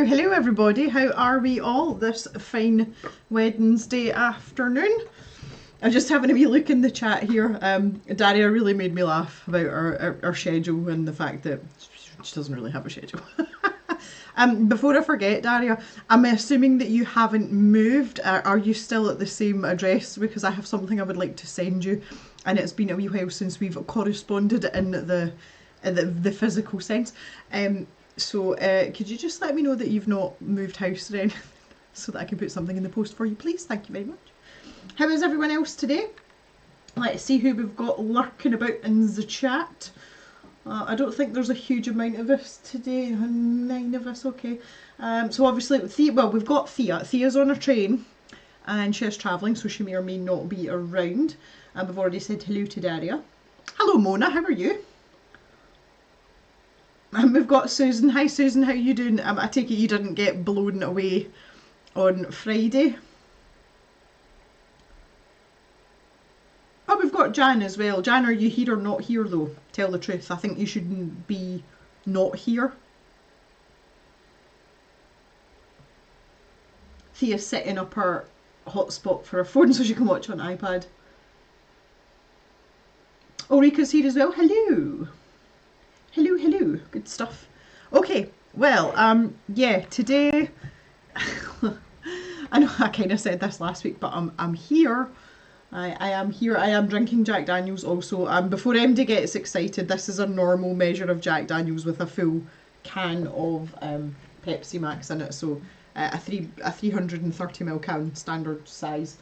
Hello everybody, how are we all this fine Wednesday afternoon? I'm just having a wee look in the chat here. Daria really made me laugh about our schedule and the fact that she doesn't really have a schedule. Before I forget, Daria, I'm assuming that you haven't moved. Are you still at the same address? Because I have something I would like to send you, and it's been a wee while since we've corresponded in the physical sense. So could you just let me know that you've not moved house or anything so that I can put something in the post for you, please? Thank you very much. How is everyone else today? Let's see who we've got lurking about in the chat. I don't think there's a huge amount of us today. 9 of us, okay. So obviously, we've got Thea. Thea's on a train and she's travelling, so she may or may not be around. And we've already said hello to Daria. Hello Mona, how are you? And we've got Susan. Hi Susan, how are you doing? I take it you didn't get blown away on Friday. Oh, we've got Jan as well. Jan, are you here or not here though? Tell the truth. I think you shouldn't be not here. Thea's setting up her hotspot for her phone so she can watch on iPad. Ulrika's here as well. Hello. Hello, hello. Good stuff. Okay, well, yeah, today I know I kind of said this last week, but I'm here. I am here. I am drinking Jack Daniels also. Before MD gets excited, this is a normal measure of Jack Daniels with a full can of Pepsi Max in it. So a 330ml can, standard size.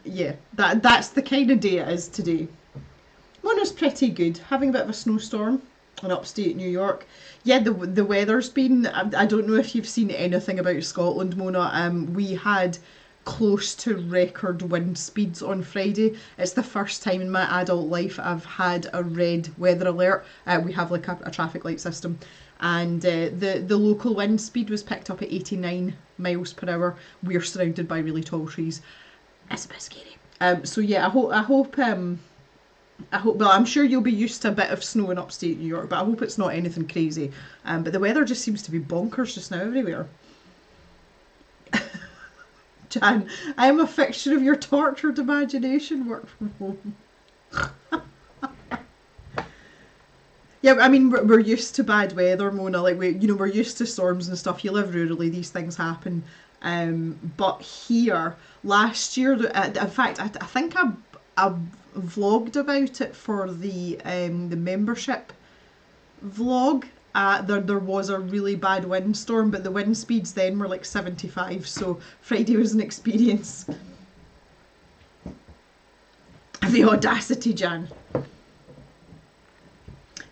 Yeah, that's the kind of day it is today. Mona's pretty good. Having a bit of a snowstorm in upstate New York. Yeah, the weather's been. I don't know if you've seen anything about Scotland, Mona. We had close to record wind speeds on Friday. It's the first time in my adult life I've had a red weather alert. We have like a traffic light system, and the local wind speed was picked up at 89 miles per hour. We're surrounded by really tall trees. It's a bit scary. So yeah, I hope. Well, I'm sure you'll be used to a bit of snow in upstate New York, but I hope it's not anything crazy. But the weather just seems to be bonkers just now everywhere. Jan, I am a fixture of your tortured imagination. Work from home. Yeah, I mean, we're used to bad weather, Mona. Like we're used to storms and stuff. You live rurally; these things happen. But here, last year, in fact, I think I vlogged about it for the membership vlog, there was a really bad windstorm, but the wind speeds then were like 75, so Friday was an experience. The audacity, Jan.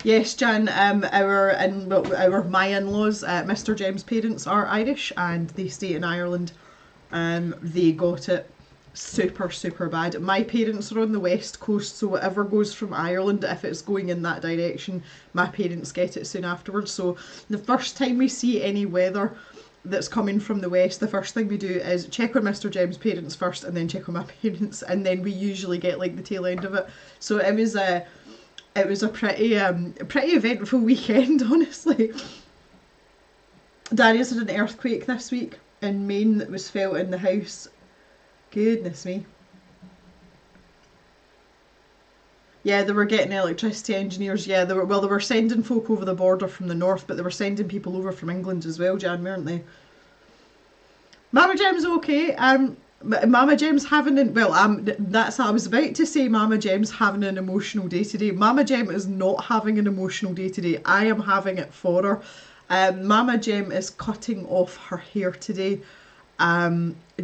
Yes, Jan, my in-laws, Mr. Jem's parents are Irish and they stay in Ireland. They got it super, super bad. My parents are on the west coast, so whatever goes from Ireland, if it's going in that direction, my parents get it soon afterwards. So the first time we see any weather that's coming from the west, the first thing we do is check on Mr. Jem's parents first and then check on my parents, and then we usually get like the tail end of it. So it was a pretty eventful weekend, honestly. Darius had an earthquake this week in Maine that was felt in the house. Goodness me. Yeah, they were getting electricity engineers. Yeah, they were sending folk over the border from the north, but they were sending people over from England as well, Jan, weren't they? Mama Gem's okay. Mama Gem's having that's I was about to say Mama Gem's having an emotional day today. Mama Gem is not having an emotional day today. I am having it for her. Mama Gem is cutting off her hair today,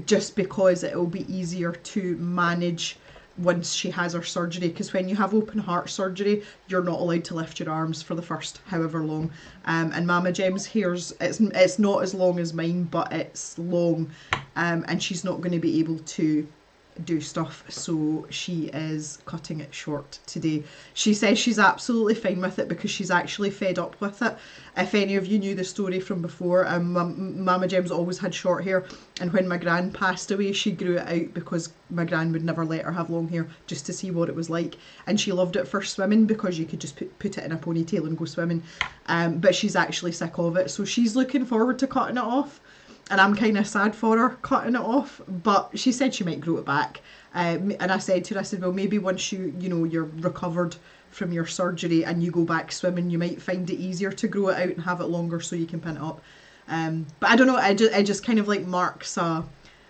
just because it will be easier to manage once she has her surgery, because when you have open heart surgery you're not allowed to lift your arms for the first however long, and Mama Gem's hair's it's not as long as mine, but it's long, and she's not going to be able to do stuff, so she is cutting it short today. She says she's absolutely fine with it because she's actually fed up with it. If any of you knew the story from before, Mama Gem's always had short hair, and when my gran passed away she grew it out because my gran would never let her have long hair, just to see what it was like, and she loved it for swimming because you could just put it in a ponytail and go swimming, but she's actually sick of it, so she's looking forward to cutting it off. And I'm kind of sad for her cutting it off, but she said she might grow it back. And I said to her, I said, well, maybe once you're recovered from your surgery and you go back swimming, you might find it easier to grow it out and have it longer so you can pin it up. But I don't know, it just kind of like marks not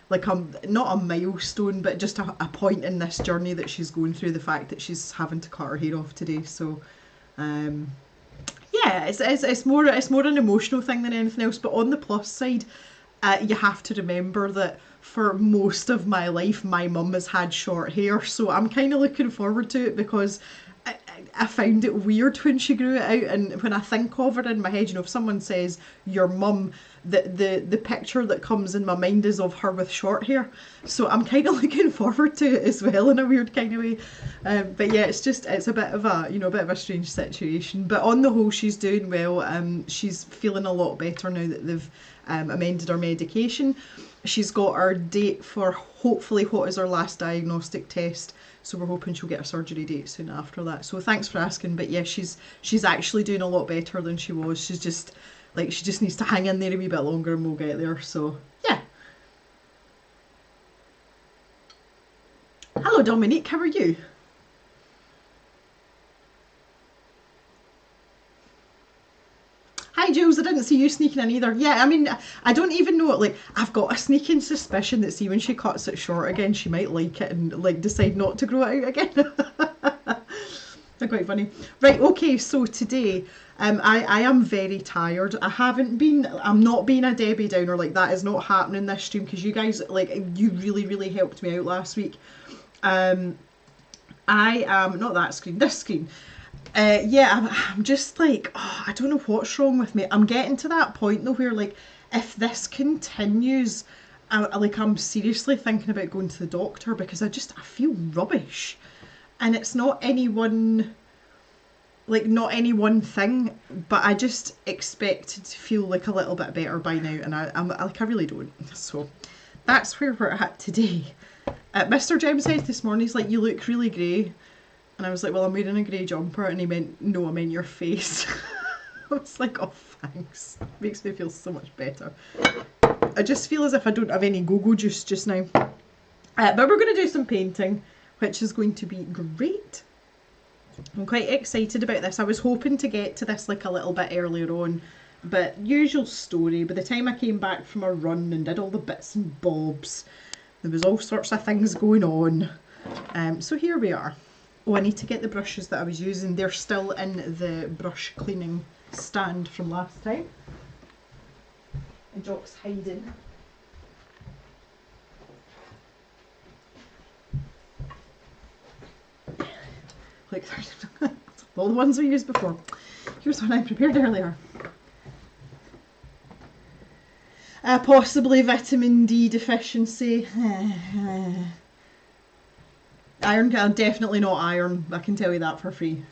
a milestone, but just a point in this journey that she's going through, the fact that she's having to cut her hair off today. So, yeah, it's more an emotional thing than anything else. But on the plus side, you have to remember that for most of my life my mum has had short hair, so I'm kind of looking forward to it, because I found it weird when she grew it out, and when I think of her in my head, if someone says your mum, the picture that comes in my mind is of her with short hair, so I'm kind of looking forward to it as well in a weird kind of way. But yeah, it's a bit of a strange situation, but on the whole she's doing well. She's feeling a lot better now that they've amended her medication. She's got her date for hopefully what is her last diagnostic test, so we're hoping she'll get a surgery date soon after that. So thanks for asking, but yeah, she's actually doing a lot better than she was. She's just she just needs to hang in there a wee bit longer and we'll get there. So yeah. Hello Dominique, how are you? Hi Jules, I didn't see you sneaking in either. Yeah, I mean, I don't even know, I've got a sneaking suspicion that, see, when she cuts it short again, she might like it and decide not to grow it out again. They're quite funny. Right, okay, so today, I am very tired. I'm not being a Debbie Downer, that is not happening this stream, because you guys, you really, really helped me out last week. I am, not that screen, this screen. Yeah, I'm just I don't know what's wrong with me. I'm getting to that point though where if this continues, I'm seriously thinking about going to the doctor, because I feel rubbish, and it's not any one thing, but I just expect to feel a little bit better by now, and I really don't. So that's where we're at today. Mr. Jem says this morning, he's like, you look really grey. And I was like, well, I'm wearing a grey jumper. And he went, no, I meant your face. I was like, oh, thanks. Makes me feel so much better. I just feel as if I don't have any go-go juice just now. But we're going to do some painting, which is going to be great. I'm quite excited about this. I was hoping to get to this a little bit earlier on. But usual story, by the time I came back from a run and did all the bits and bobs, there was all sorts of things going on. So here we are. Oh, I need to get the brushes that I was using. They're still in the brush cleaning stand from last time. And Jock's hiding. Like all the ones we used before. Here's one I prepared earlier. Possibly vitamin D deficiency. Iron, definitely not iron. I can tell you that for free.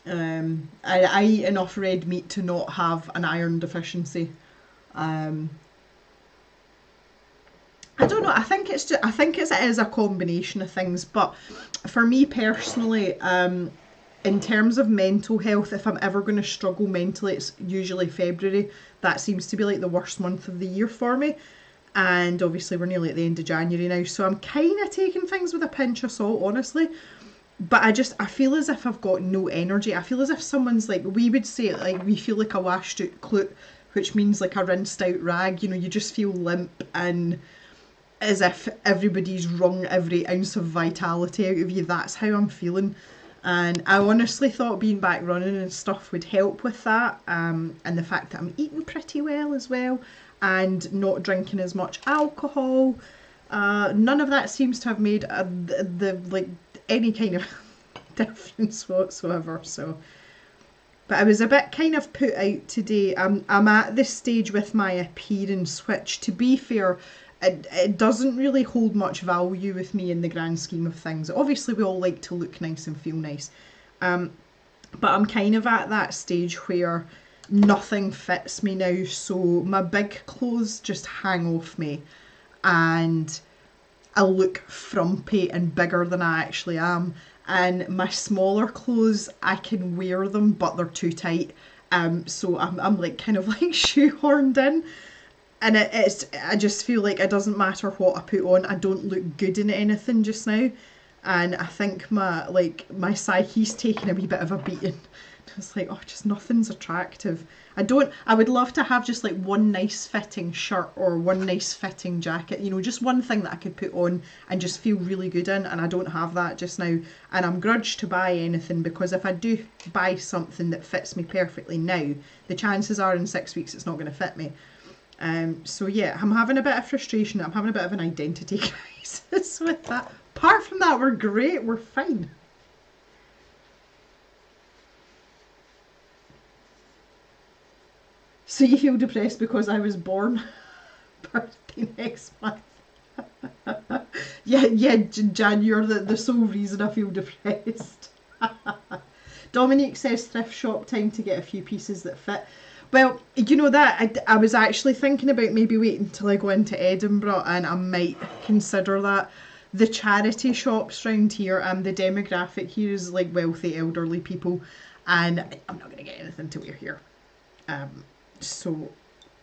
I eat enough red meat to not have an iron deficiency. I don't know. I think it is a combination of things. But for me personally, in terms of mental health, if I'm ever going to struggle mentally, it's usually February. That seems to be like the worst month of the year for me. And obviously we're nearly at the end of January now, so I'm kind of taking things with a pinch of salt, honestly. But I feel as if I've got no energy. I feel as if someone's like, we would say, like, we feel like a washed out clout, which means like a rinsed out rag. You know, you just feel limp and as if everybody's wrung every ounce of vitality out of you. That's how I'm feeling. And I honestly thought being back running and stuff would help with that, and the fact that I'm eating pretty well as well and not drinking as much alcohol. None of that seems to have made like any kind of difference whatsoever. So, but I was a bit kind of put out today. I'm at this stage with my appearance, which, to be fair, it doesn't really hold much value with me in the grand scheme of things. Obviously, we all like to look nice and feel nice. But I'm kind of at that stage where nothing fits me now. So my big clothes just hang off me. And I look frumpy and bigger than I actually am. And my smaller clothes, I can wear them, but they're too tight. So I'm like kind of like shoehorned in. And I just feel like it doesn't matter what I put on, I don't look good in anything just now. And I think my psyche's taking a wee bit of a beating. It's like, oh, just nothing's attractive. I would love to have just like one nice fitting shirt or one nice fitting jacket, you know, just one thing that I could put on and just feel really good in, and I don't have that just now. And I'm grudged to buy anything, because if I do buy something that fits me perfectly now, the chances are in 6 weeks it's not going to fit me. So yeah, I'm having a bit of frustration. I'm having a bit of an identity crisis with that. Apart from that, we're great. We're fine. So you feel depressed because I was born? Birthday next month. yeah, Jan, you're the sole reason I feel depressed. Dominique says thrift shop, time to get a few pieces that fit. Well, you know that, I was actually thinking about maybe waiting till I go into Edinburgh, and I might consider that. The charity shops round here, the demographic here is like wealthy elderly people, and I'm not going to get anything to wear here. So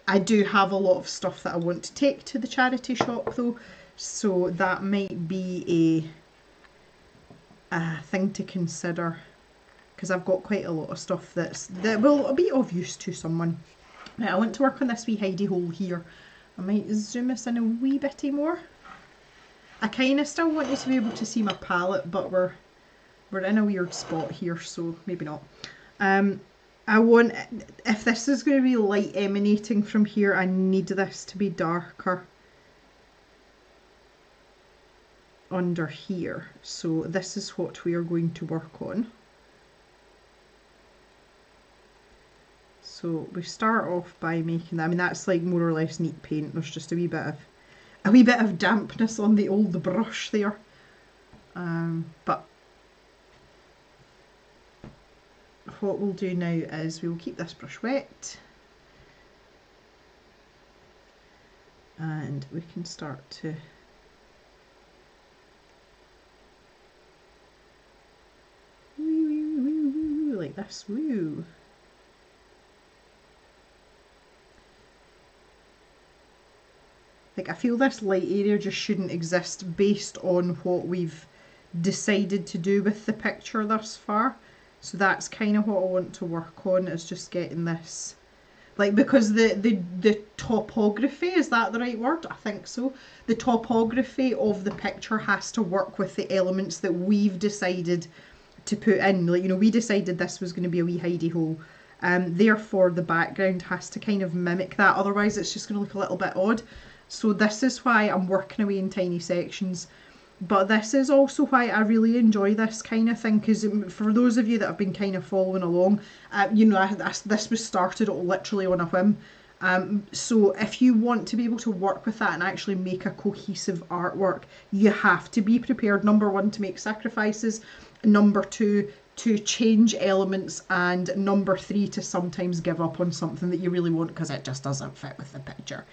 I do have a lot of stuff that I want to take to the charity shop though, so that might be a thing to consider, because I've got quite a lot of stuff that will be of use to someone. Now, I want to work on this wee hidey hole here. I might zoom us in a wee bitty more. I kind of still want you to be able to see my palette, but we're in a weird spot here, so maybe not. I want, if this is going to be light emanating from here, I need this to be darker under here. So this is what we are going to work on. So we start off by making that. I mean, that's like more or less neat paint. There's just a wee bit of dampness on the old brush there. But what we'll do now is we'll keep this brush wet, and we can start to like this. Woo. Like, I feel this light area just shouldn't exist based on what we've decided to do with the picture thus far. So that's kind of what I want to work on, is just getting this. Like, because the topography, is that the right word? I think so. The topography of the picture has to work with the elements that we've decided to put in. Like, you know, we decided this was going to be a wee hidey hole. Therefore, the background has to kind of mimic that. Otherwise, it's just going to look a little bit odd. So this is why I'm working away in tiny sections. But this is also why I really enjoy this kind of thing, because for those of you that have been kind of following along, you know, this was started literally on a whim. So if you want to be able to work with that and actually make a cohesive artwork, you have to be prepared, number one, to make sacrifices, number two, to change elements, and number three, to sometimes give up on something that you really want because it just doesn't fit with the picture.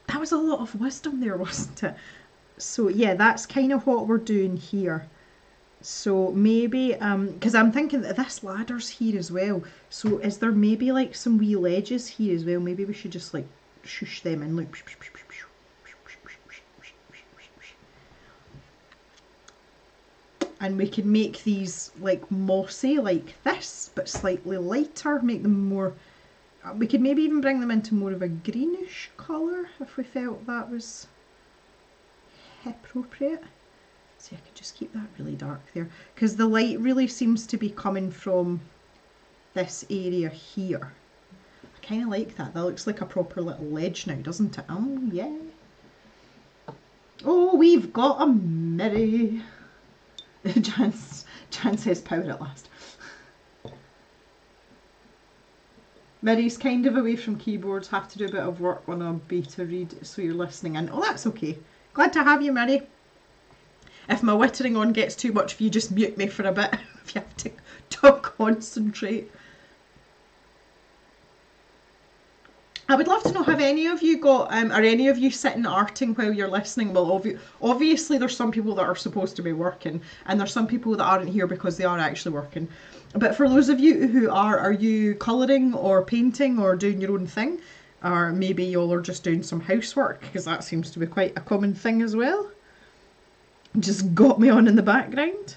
That was a lot of wisdom there, wasn't it? So yeah, that's kind of what we're doing here. So maybe, because I'm thinking that this ladder's here as well. So is there maybe like some wee ledges here as well? Maybe we should just like shush them in, like. And we can make these like mossy like this, but slightly lighter, make them more. We could maybe even bring them into more of a greenish colour if we felt that was appropriate. So I could just keep that really dark there, because the light really seems to be coming from this area here. I kind of like that. That looks like a proper little ledge now, doesn't it? Oh yeah. Oh, we've got a mirror. Jan says power at last. Miri's kind of away from keyboards, have to do a bit of work on a beta read, so you're listening in. Oh, that's okay. Glad to have you, Miri. If my wittering on gets too much for you, just mute me for a bit if you have to concentrate. I would love to know, have any of you got, are any of you sitting arting while you're listening? Well, obviously there's some people that are supposed to be working, and there's some people that aren't here because they are actually working. But for those of you who are you colouring or painting or doing your own thing? Or maybe y'all are just doing some housework, because that seems to be quite a common thing as well. Just got me on in the background.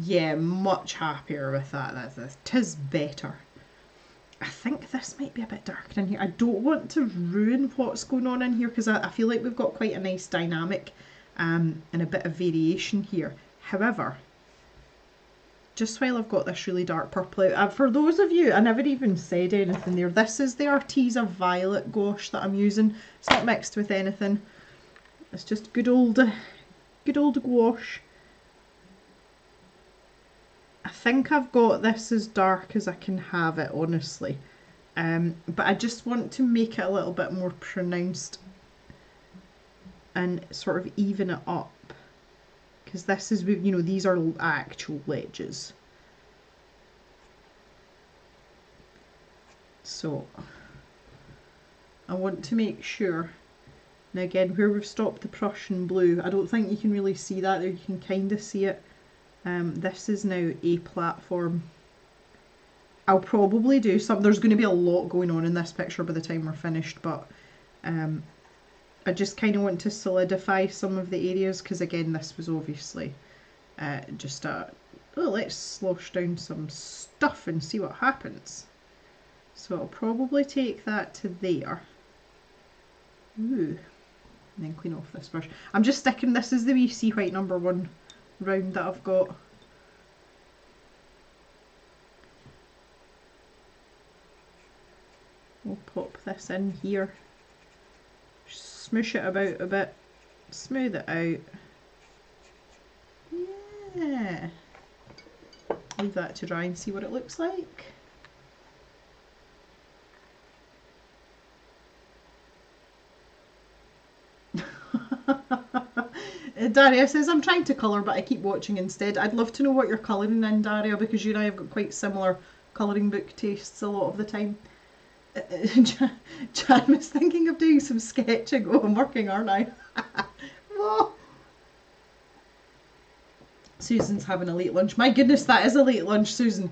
Yeah, much happier with that. Tis better. I think this might be a bit darker in here. I don't want to ruin what's going on in here, because I feel like we've got quite a nice dynamic and a bit of variation here. However, just while I've got this really dark purple out, for those of you, I never even said anything there, this is the Arteza Violet gouache that I'm using. It's not mixed with anything. It's just good old gouache. I think I've got this as dark as I can have it, honestly. But I just want to make it a little bit more pronounced and sort of even it up. Because this is, you know, these are actual ledges. So I want to make sure. Now again, where we've stopped the Prussian blue, I don't think you can really see that there. You can kind of see it. This is now a platform. I'll probably do some, there's going to be a lot going on in this picture by the time we're finished, but I just kind of want to solidify some of the areas, because again, this was obviously just a, oh, let's slosh down some stuff and see what happens. So I'll probably take that to there. Ooh. And then clean off this brush. I'm just sticking, this is the wee sea white number 1 round that I've got. We'll pop this in here. Smoosh it about a bit. Smooth it out. Yeah. Leave that to dry and see what it looks like. Daria says, I'm trying to colour, but I keep watching instead. I'd love to know what you're colouring in, Daria, because you and I have got quite similar colouring book tastes a lot of the time. Jan was thinking of doing some sketching. Oh, I'm working, aren't I? Oh. Susan's having a late lunch. My goodness, that is a late lunch, Susan.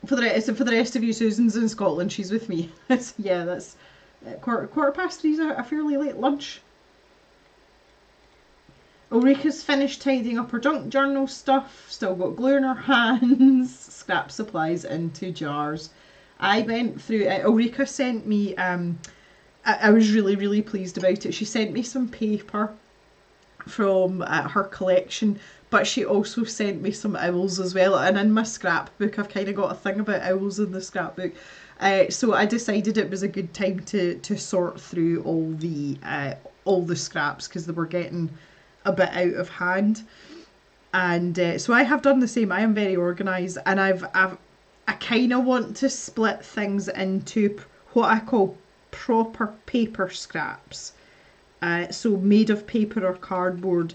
For the rest of you, Susan's in Scotland. She's with me. Yeah, that's quarter past 3 is a fairly late lunch. Ulrika's finished tidying up her junk journal stuff, still got glue in her hands, scrap supplies into jars. I went through, Ulrika sent me, I was really, really pleased about it. She sent me some paper from her collection, but she also sent me some owls as well. And in my scrapbook, I've kind of got a thing about owls in the scrapbook. So I decided it was a good time to sort through all the scraps because they were getting a bit out of hand. And so I have done the same. I am very organised, and I kind of want to split things into what I call proper paper scraps. So made of paper or cardboard,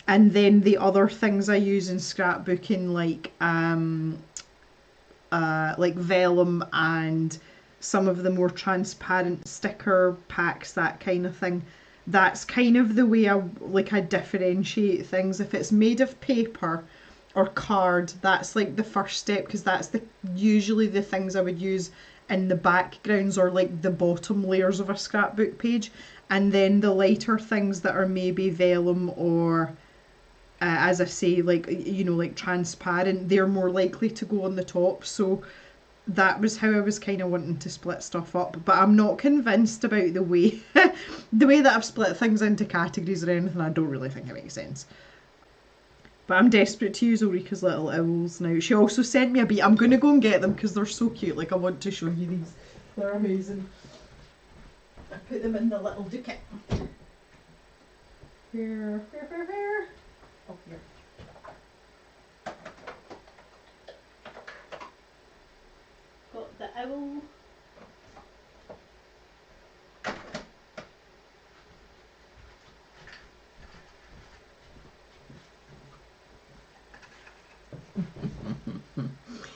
and then the other things I use in scrapbooking, like vellum and some of the more transparent sticker packs, that kind of thing. That's kind of the way I differentiate things. If it's made of paper or card, that's like the first step, because that's usually the things I would use in the backgrounds or like the bottom layers of a scrapbook page. And then the lighter things that are maybe vellum or as I say, like transparent, they're more likely to go on the top. So that was how I was kind of wanting to split stuff up, but I'm not convinced about the way the way that I've split things into categories or anything. I don't really think it makes sense. But I'm desperate to use Ulrika's little owls now. She also sent me a bee. I'm going to go and get them because they're so cute. Like, I want to show you these. They're amazing. I put them in the little ducat. Where? Oh, here. Got the owl.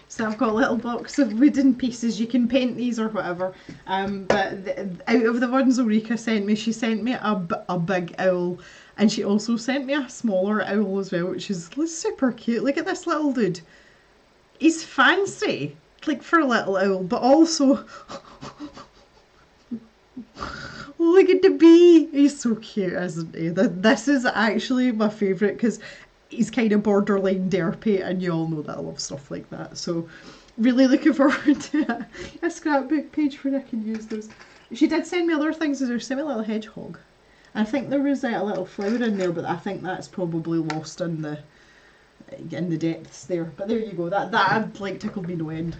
So I've got a little box of wooden pieces. You can paint these or whatever. But out of the ones Ulrika sent me, she sent me a big owl, and she also sent me a smaller owl as well, which is super cute. Look at this little dude. He's fancy, like for a little owl, but also look at the bee. He's so cute, isn't he? This is actually my favourite because he's kind of borderline derpy, and you all know that I love stuff like that. So really looking forward to a scrapbook page where I can use those. She did send me other things. She sent me a little hedgehog. I think there was a little flower in there, but I think that's probably lost in the depths there. But there you go. That like tickled me no end.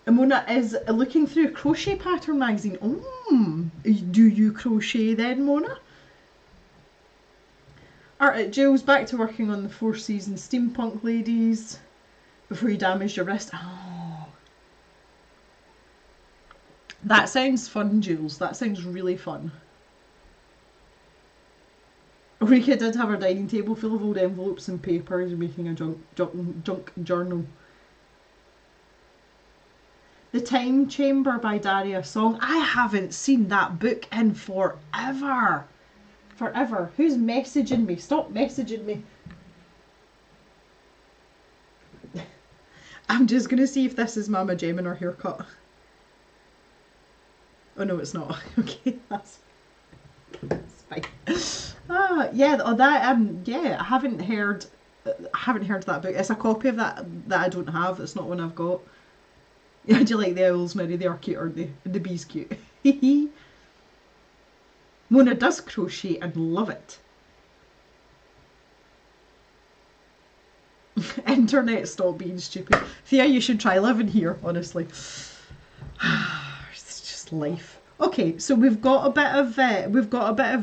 Mona is looking through a crochet pattern magazine. Do you crochet then, Mona? Alright, Jill's back to working on the Four Seasons Steampunk Ladies before you damaged your wrist. Oh. That sounds fun, Jules. That sounds really fun. Rika did have her dining table full of old envelopes and papers, making a junk journal. The Time Chamber by Daria Song. I haven't seen that book in forever. Forever. Who's messaging me? Stop messaging me. I'm just going to see if this is Mama Jem in her haircut. Oh no, it's not. Okay, that's fine. Yeah, I haven't heard that book. It's a copy of that I don't have. It's not one I've got. Yeah, do you like the owls, Mary? They are cute, aren't they? And the bee's cute. Mona does crochet and love it. Internet, stop being stupid. Thea, you should try living here, honestly. It's just life. Okay, so we've got a bit of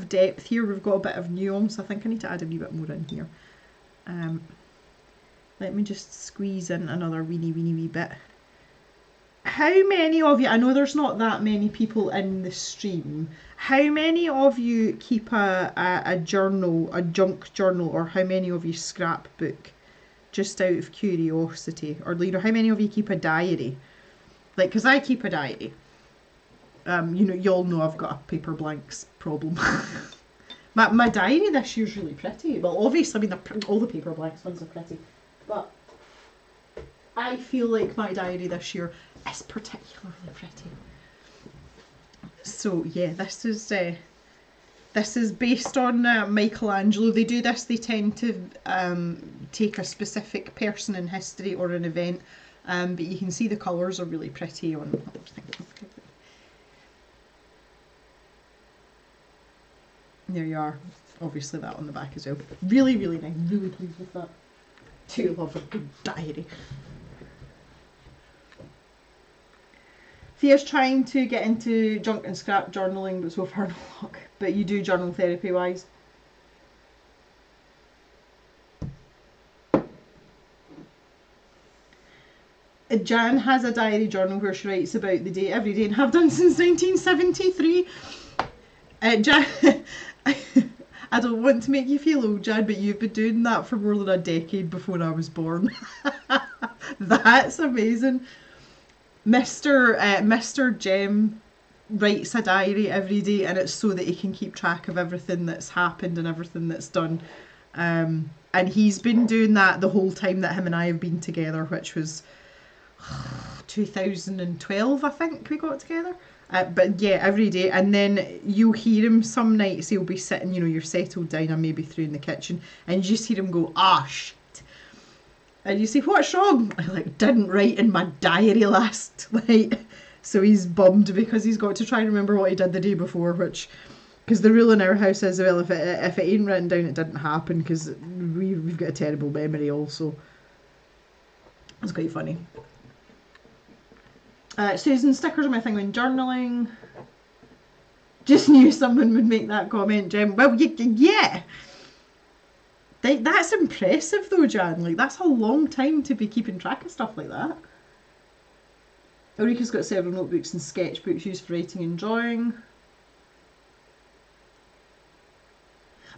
depth here. We've got a bit of nuance. I think I need to add a wee bit more in here. Let me just squeeze in another wee bit. How many of you, I know there's not that many people in the stream, how many of you keep a journal, a junk journal, or how many of you scrapbook, just out of curiosity? Or, how many of you keep a diary? Like, because I keep a diary. You all know I've got a paper blanks problem. my diary this year's really pretty. Well, obviously, all the paper blanks ones are pretty. But I feel like my diary this year is particularly pretty. So yeah, this is based on Michelangelo. They do this. They tend to take a specific person in history or an event, but you can see the colours are really pretty on. There you are. Obviously that on the back as well. Really, really nice. Really pleased with that. Do love a good diary. Thea's trying to get into junk and scrap journaling, but so far no luck. But you do journal therapy wise. Jan has a diary journal where she writes about the day every day and have done since 1973. Jan, I don't want to make you feel old, Jan, but you've been doing that for more than a decade before I was born. That's amazing. Mr. Jem writes a diary every day, and it's so that he can keep track of everything that's happened and everything that's done. And he's been doing that the whole time that him and I have been together, which was 2012, I think we got together. But yeah, every day. And then you'll hear him some nights, he'll be sitting, you know, you're settled down or maybe through in the kitchen, and you just hear him go, ah, shit. And you say, what's wrong? I didn't write in my diary last night. So he's bummed because he's got to try and remember what he did the day before, which, because the rule in our house is, well, if it ain't written down, it didn't happen, because we've got a terrible memory also. It's quite funny. Susan, stickers are my thing when journaling. Just knew someone would make that comment, Jem. Well, yeah. That's impressive though, Jan. That's a long time to be keeping track of stuff like that. Ulrika's got several notebooks and sketchbooks used for writing and drawing.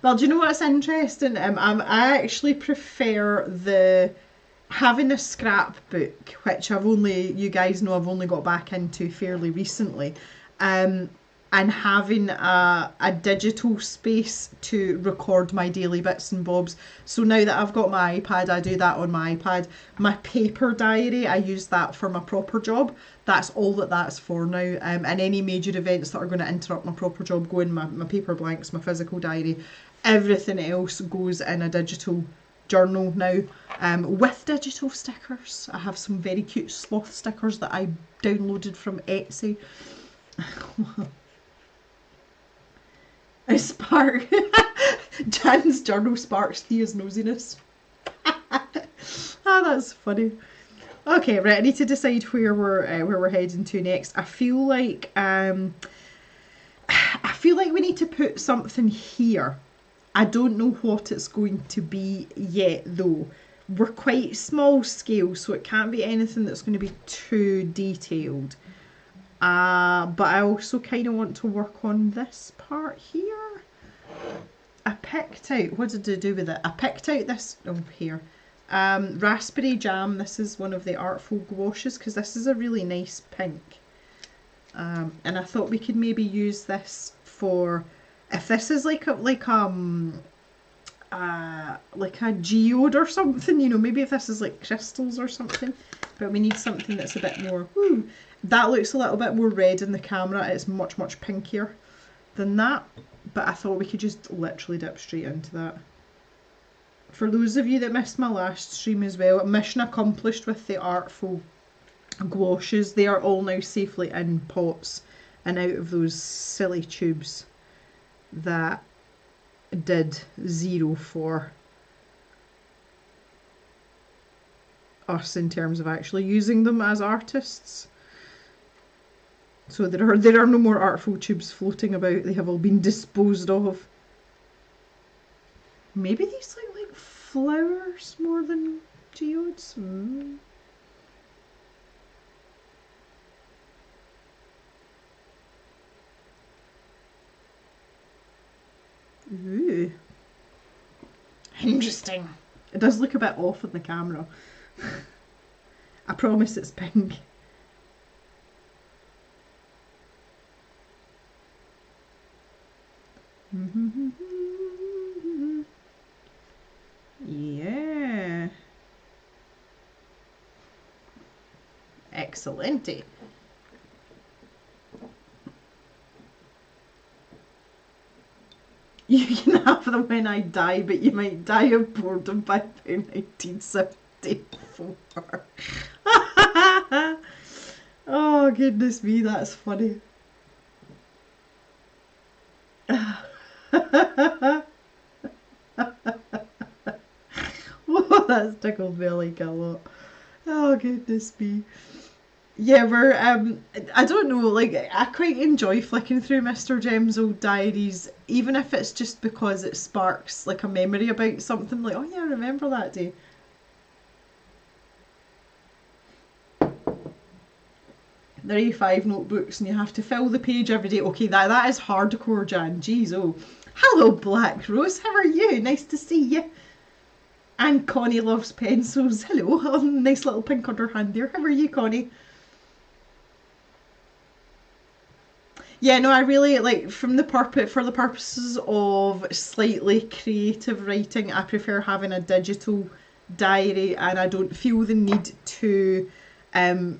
Well, do you know what's interesting? I actually prefer having a scrapbook, which you guys know I've only got back into fairly recently, and having a digital space to record my daily bits and bobs. So now that I've got my iPad, I do that on my iPad. My paper diary, I use that for my proper job. That's all that's for now. And any major events that are going to interrupt my proper job go in my paper blanks, my physical diary. Everything else goes in a digital journal now, with digital stickers. I have some very cute sloth stickers that I downloaded from Etsy. A spark. Jan's journal sparks Thea's nosiness. That's funny. Okay, right. I need to decide where we're heading to next. I feel like we need to put something here. I don't know what it's going to be yet, though. We're quite small scale, so it can't be anything that's going to be too detailed. But I also kind of want to work on this part here. I picked out, what did I do with it? I picked out this, here, raspberry jam. This is one of the Artful gouaches, because this is a really nice pink. And I thought we could maybe use this for, if this is like a geode or something, you know, maybe if this is like crystals or something, but we need something that's a bit more, that looks a little bit more red in the camera. It's much, much pinkier than that, but I thought we could just literally dip straight into that. For those of you that missed my last stream as well, mission accomplished with the Artful gouaches. They are all now safely in pots and out of those silly tubes that did zero for us in terms of actually using them as artists. So there are no more Artful tubes floating about. They have all been disposed of. Maybe these look like flowers more than geodes. Ooh. Interesting. It does look a bit off in the camera. I promise it's pink. Yeah. Excellente. You can have them when I die, but you might die of boredom by about 1974. Oh, goodness me, that's funny. Oh, that's tickled me like a lot. Oh, goodness me. Yeah, we're I don't know, like I quite enjoy flicking through Mr. Jem's old diaries, even if it's just because it sparks like a memory about something like, oh yeah, I remember that day. They're A5 notebooks and you have to fill the page every day. Okay, that is hardcore, Jan. Jeez, oh. Hello, Black Rose. How are you? Nice to see you. And Connie loves pencils. Hello. Oh, nice little pink on her hand there. How are you, Connie? Yeah, no, I really like for the purposes of slightly creative writing, I prefer having a digital diary, and I don't feel the need to um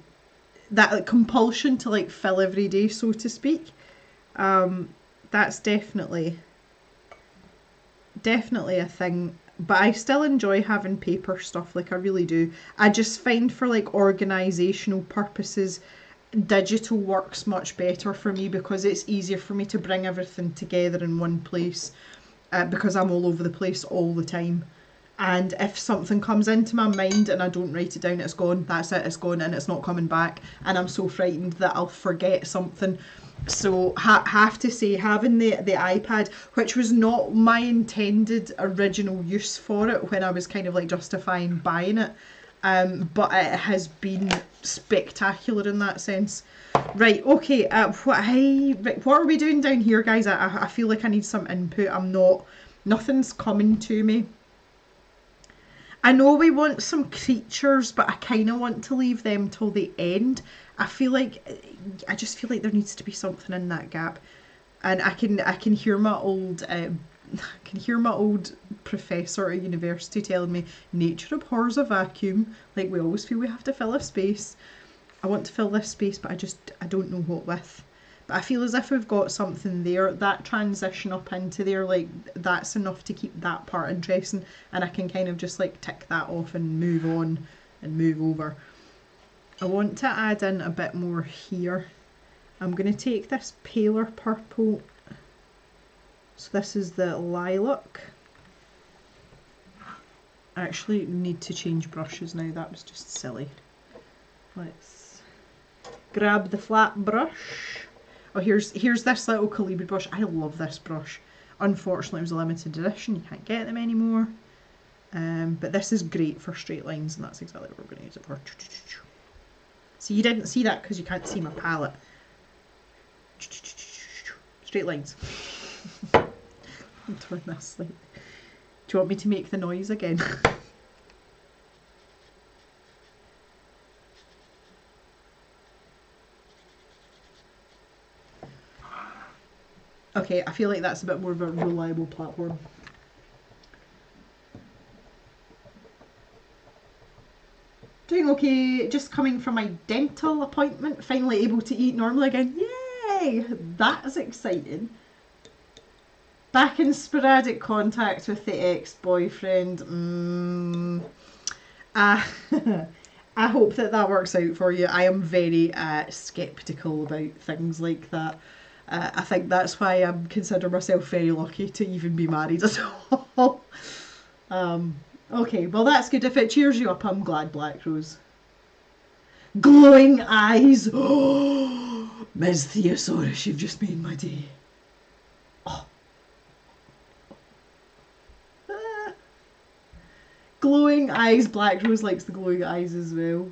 that like compulsion to like fill every day, so to speak. That's definitely a thing. But I still enjoy having paper stuff, like I really do. I just find for like organizational purposes, digital works much better for me because it's easier for me to bring everything together in one place because I'm all over the place all the time. And if something comes into my mind and I don't write it down, it's gone. That's it, it's gone and it's not coming back. And I'm so frightened that I'll forget something. So have to say, having the iPad, which was not my intended original use for it when I was kind of like justifying buying it, but it has been spectacular in that sense. Right, okay, what are we doing down here, guys? I feel like I need some input. Nothing's coming to me. I know we want some creatures, but I kind of want to leave them till the end. I just feel like there needs to be something in that gap, and I can hear my old professor at university telling me nature abhors a vacuum. Like we always feel we have to fill a space. I want to fill this space, but I don't know what with. But I feel as if we've got something there, that transition up into there, like that's enough to keep that part interesting, and I can kind of just like tick that off and move on and move over. I want to add in a bit more here. I'm going to take this paler purple, so this is the lilac. I actually need to change brushes now, that was just silly. Let's grab the flat brush. Oh, here's this little Calibri brush. I love this brush. Unfortunately, it was a limited edition. You can't get them anymore. But this is great for straight lines, and that's exactly what we're going to use it for. So you didn't see that because you can't see my palette. Straight lines. I'll turn this slightly. Do you want me to make the noise again? Okay, I feel like that's a bit more of a reliable platform. Doing okay, just coming from my dental appointment, finally able to eat normally again. Yay! That's exciting. Back in sporadic contact with the ex-boyfriend. I hope that works out for you. I am very sceptical about things like that. I think that's why I consider myself very lucky to even be married at all. Okay, well that's good. If it cheers you up, I'm glad, Black Rose. Glowing eyes! Oh, Ms. Theosaurus, you've just made my day. Oh. Glowing eyes. Black Rose likes the glowing eyes as well.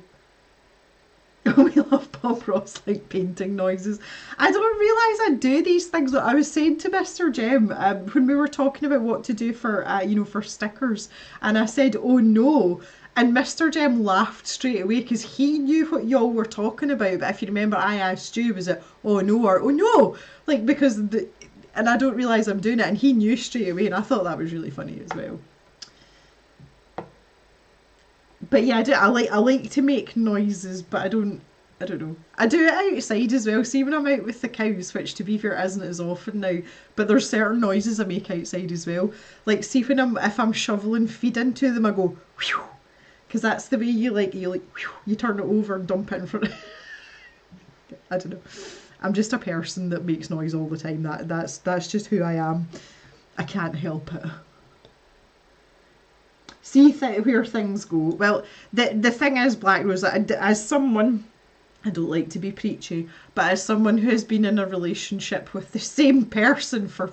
We love Bob Ross like painting noises. I don't realise I do these things. I was saying to Mr. Jem when we were talking about what to do for for stickers, and I said, "Oh no," and Mr. Jem laughed straight away because he knew what y'all were talking about. But if you remember, I asked you, was it "oh no" or "oh no," like because and I don't realise I'm doing it, and he knew straight away, and I thought that was really funny as well. But yeah, I like to make noises, but I don't I don't know. I do it outside as well. See when I'm out with the cows, which to be fair isn't as often now, but there's certain noises I make outside as well. Like see when if I'm shoveling feed into them, I go whew, because that's the way you whew, you turn it over and dump it in front. I don't know. I'm just a person that makes noise all the time. That's just who I am. I can't help it. See where things go. Well, the thing is, Black Rose, as someone, I don't like to be preachy, but as someone who has been in a relationship with the same person for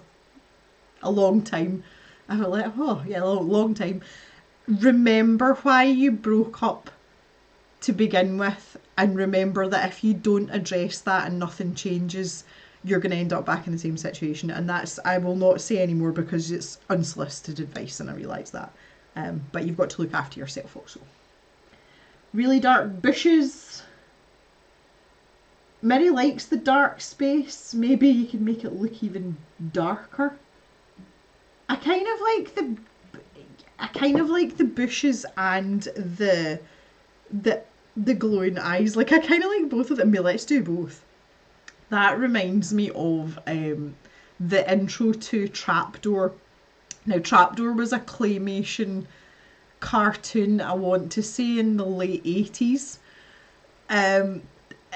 a long time, I'm like, oh yeah, long time. Remember why you broke up to begin with, and remember that if you don't address that and nothing changes, you're going to end up back in the same situation. And that's, I will not say anymore because it's unsolicited advice and I realise that. But you've got to look after yourself also. Really dark bushes. Mary likes the dark space. Maybe you can make it look even darker. I kind of like the bushes and the glowing eyes. Like I kind of like both of them. Let's do both. That reminds me of the intro to Trapdoor. Now, Trapdoor was a claymation cartoon, I want to say, in the late 80s.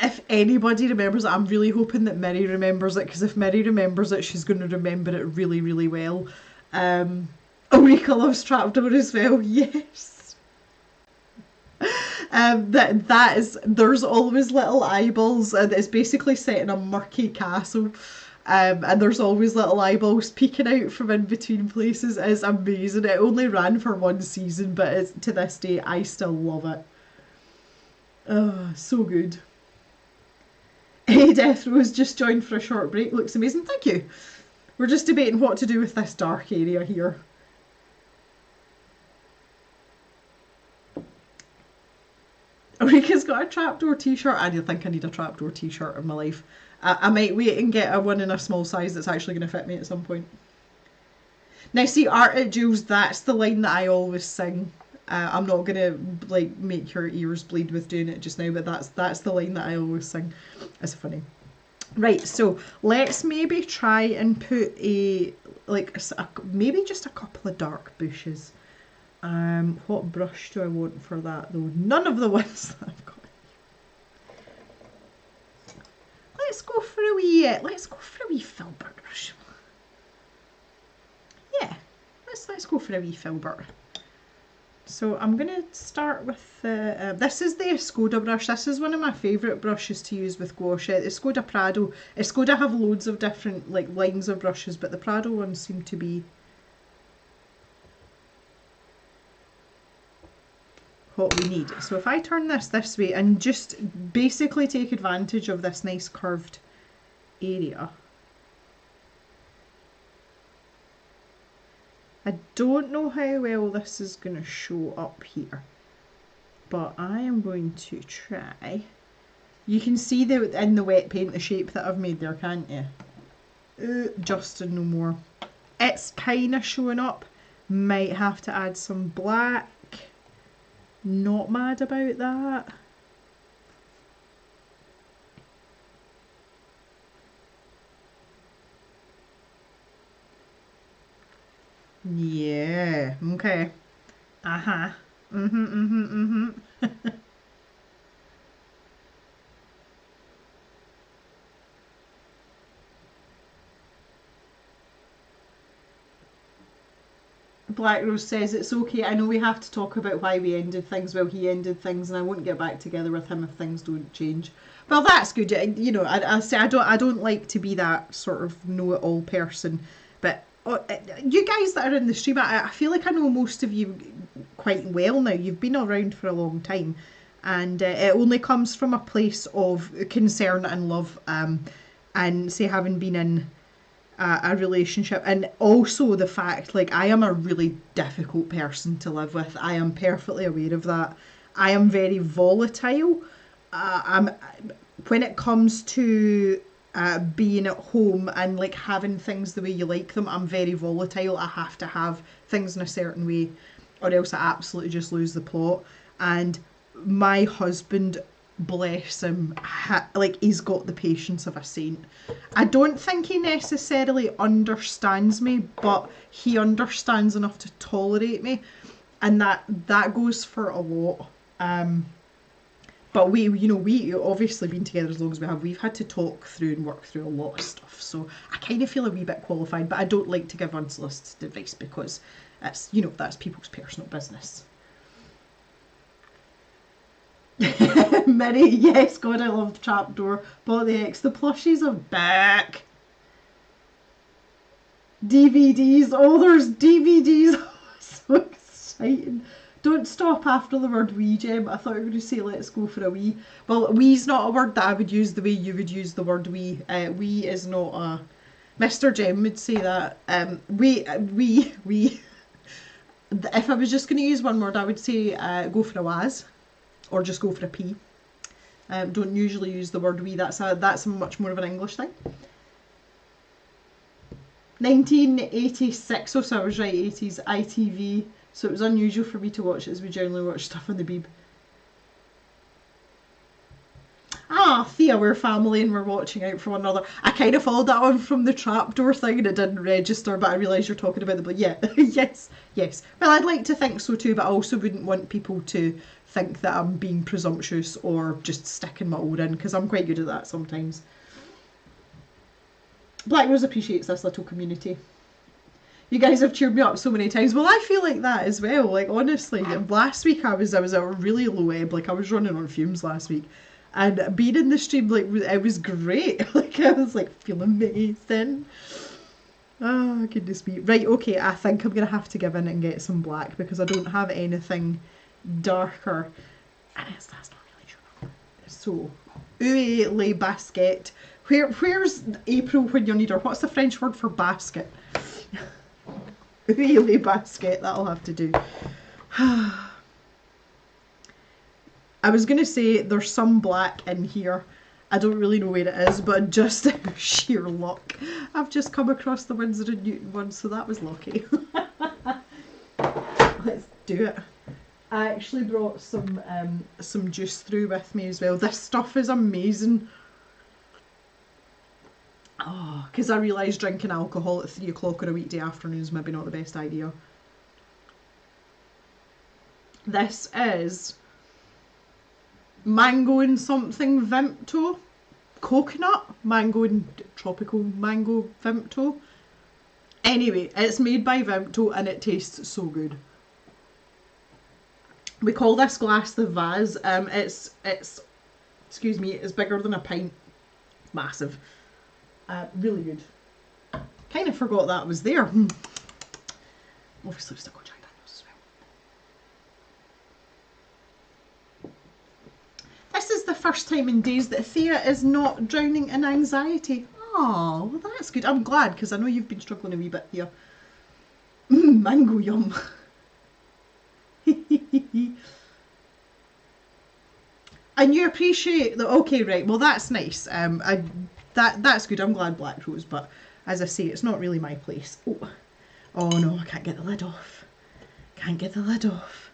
If anybody remembers it, I'm really hoping that Mary remembers it, because if Mary remembers it, she's going to remember it really, really well. Ulrika loves Trapdoor as well, yes. That is, there's always little eyeballs, and it's basically set in a murky castle. And there's always little eyeballs peeking out from in between places. It's amazing. It only ran for one season, but to this day, I still love it. Oh, so good. Hey, Death Rose just joined for a short break. Looks amazing. Thank you. We're just debating what to do with this dark area here. Rika's got a Trapdoor t-shirt. I don't think I need a Trapdoor t-shirt in my life. I might wait and get a one in a small size that's actually going to fit me at some point. Now see, Art at Jules, that's the line that I always sing. I'm not going to like make your ears bleed with doing it just now, but that's the line that I always sing. It's funny. Right, so let's maybe try and put maybe just a couple of dark bushes. What brush do I want for that though? None of the ones that I've got. Let's go for a wee filbert brush. Yeah, let's go for a wee filbert. So I'm going to start with this is the Escoda brush. This is one of my favourite brushes to use with gouache. The Escoda Prado. Escoda have loads of different like lines of brushes, but the Prado ones seem to be what we need. So if I turn this way and just basically take advantage of this nice curved area. I don't know how well this is going to show up here, but I am going to try. You can see in the wet paint the shape that I've made there, can't you? Justin, no more. It's kind of showing up. Might have to add some black. Not mad about that. Yeah, okay. Uh-huh. Black Rose says, it's okay, I know we have to talk about why we ended things. Well, he ended things and I won't get back together with him if things don't change. Well, that's good. You know, I say I don't like to be that sort of know-it-all person, but you guys that are in the stream, I feel like I know most of you quite well now. You've been around for a long time, and it only comes from a place of concern and love, and say having been in a relationship, and also the fact like I am a really difficult person to live with. I am perfectly aware of that. I am very volatile. When it comes to being at home and like having things the way you like them, I'm very volatile. I have to have things in a certain way or else I absolutely just lose the plot. And my husband bless him, like he's got the patience of a saint. I don't think he necessarily understands me, but he understands enough to tolerate me, and that goes for a lot. But we obviously been together as long as we have. We've had to talk through and work through a lot of stuff, so I kind of feel a wee bit qualified. But I don't like to give unsolicited advice because it's, that's people's personal business. Minnie, yes, God, I love the trapdoor. Bought the X. The plushies are back. DVDs. Oh, there's DVDs. So exciting. Don't stop after the word wee, Gem. I thought you were going to say let's go for a wee. Well, wee's not a word that I would use the way you would use the word wee. Wee is not a... Mr. Gem would say that. We. If I was just going to use one word, I would say go for a was. Or just go for a P. Don't usually use the word we. That's much more of an English thing. 1986, so I was right, 80s, ITV. So it was unusual for me to watch it, as we generally watch stuff on the Beeb. Ah, Thea, we're family and we're watching out for one another. I kind of followed that on from the trapdoor thing and it didn't register, but I realised you're talking about the... But yeah, yes. Well, I'd like to think so too, but I also wouldn't want people to think that I'm being presumptuous or just sticking my oar in, because I'm quite good at that sometimes. Black Rose appreciates this little community. You guys have cheered me up so many times. Well, I feel like that as well. Like, honestly, last week I was at a really low ebb. Like, I was running on fumes last week. And being in the stream, like, it was great. Like, I was, like, feeling amazing. Oh, goodness me. Right, okay, I think I'm going to have to give in and get some black because I don't have anything darker. And that's not really true. So, Uwe le basket. Where's April when you need her? What's the French word for basket? Uwe le basket, that'll have to do. I was going to say there's some black in here. I don't really know where it is, but just sheer luck. I've just come across the Winsor & Newton one, so that was lucky. Let's do it. I actually brought some juice through with me as well. This stuff is amazing. Oh, because I realised drinking alcohol at 3 o'clock on a weekday afternoon is maybe not the best idea. This is mango and something Vimto. Coconut, mango and tropical mango Vimto. Anyway, it's made by Vimto and it tastes so good. We call this glass the vase. It's excuse me, it's bigger than a pint. Massive. Really good. Kind of forgot that was there. Obviously, we've still got Jack Daniels as well. This is the first time in days that Thea is not drowning in anxiety. Oh, well, that's good. I'm glad because I know you've been struggling a wee bit here. Mango yum. And you appreciate the... Okay, right. Well, that's nice. That's good. I'm glad Black Rose, but as I say, it's not really my place. Oh no, I can't get the lid off. Can't get the lid off.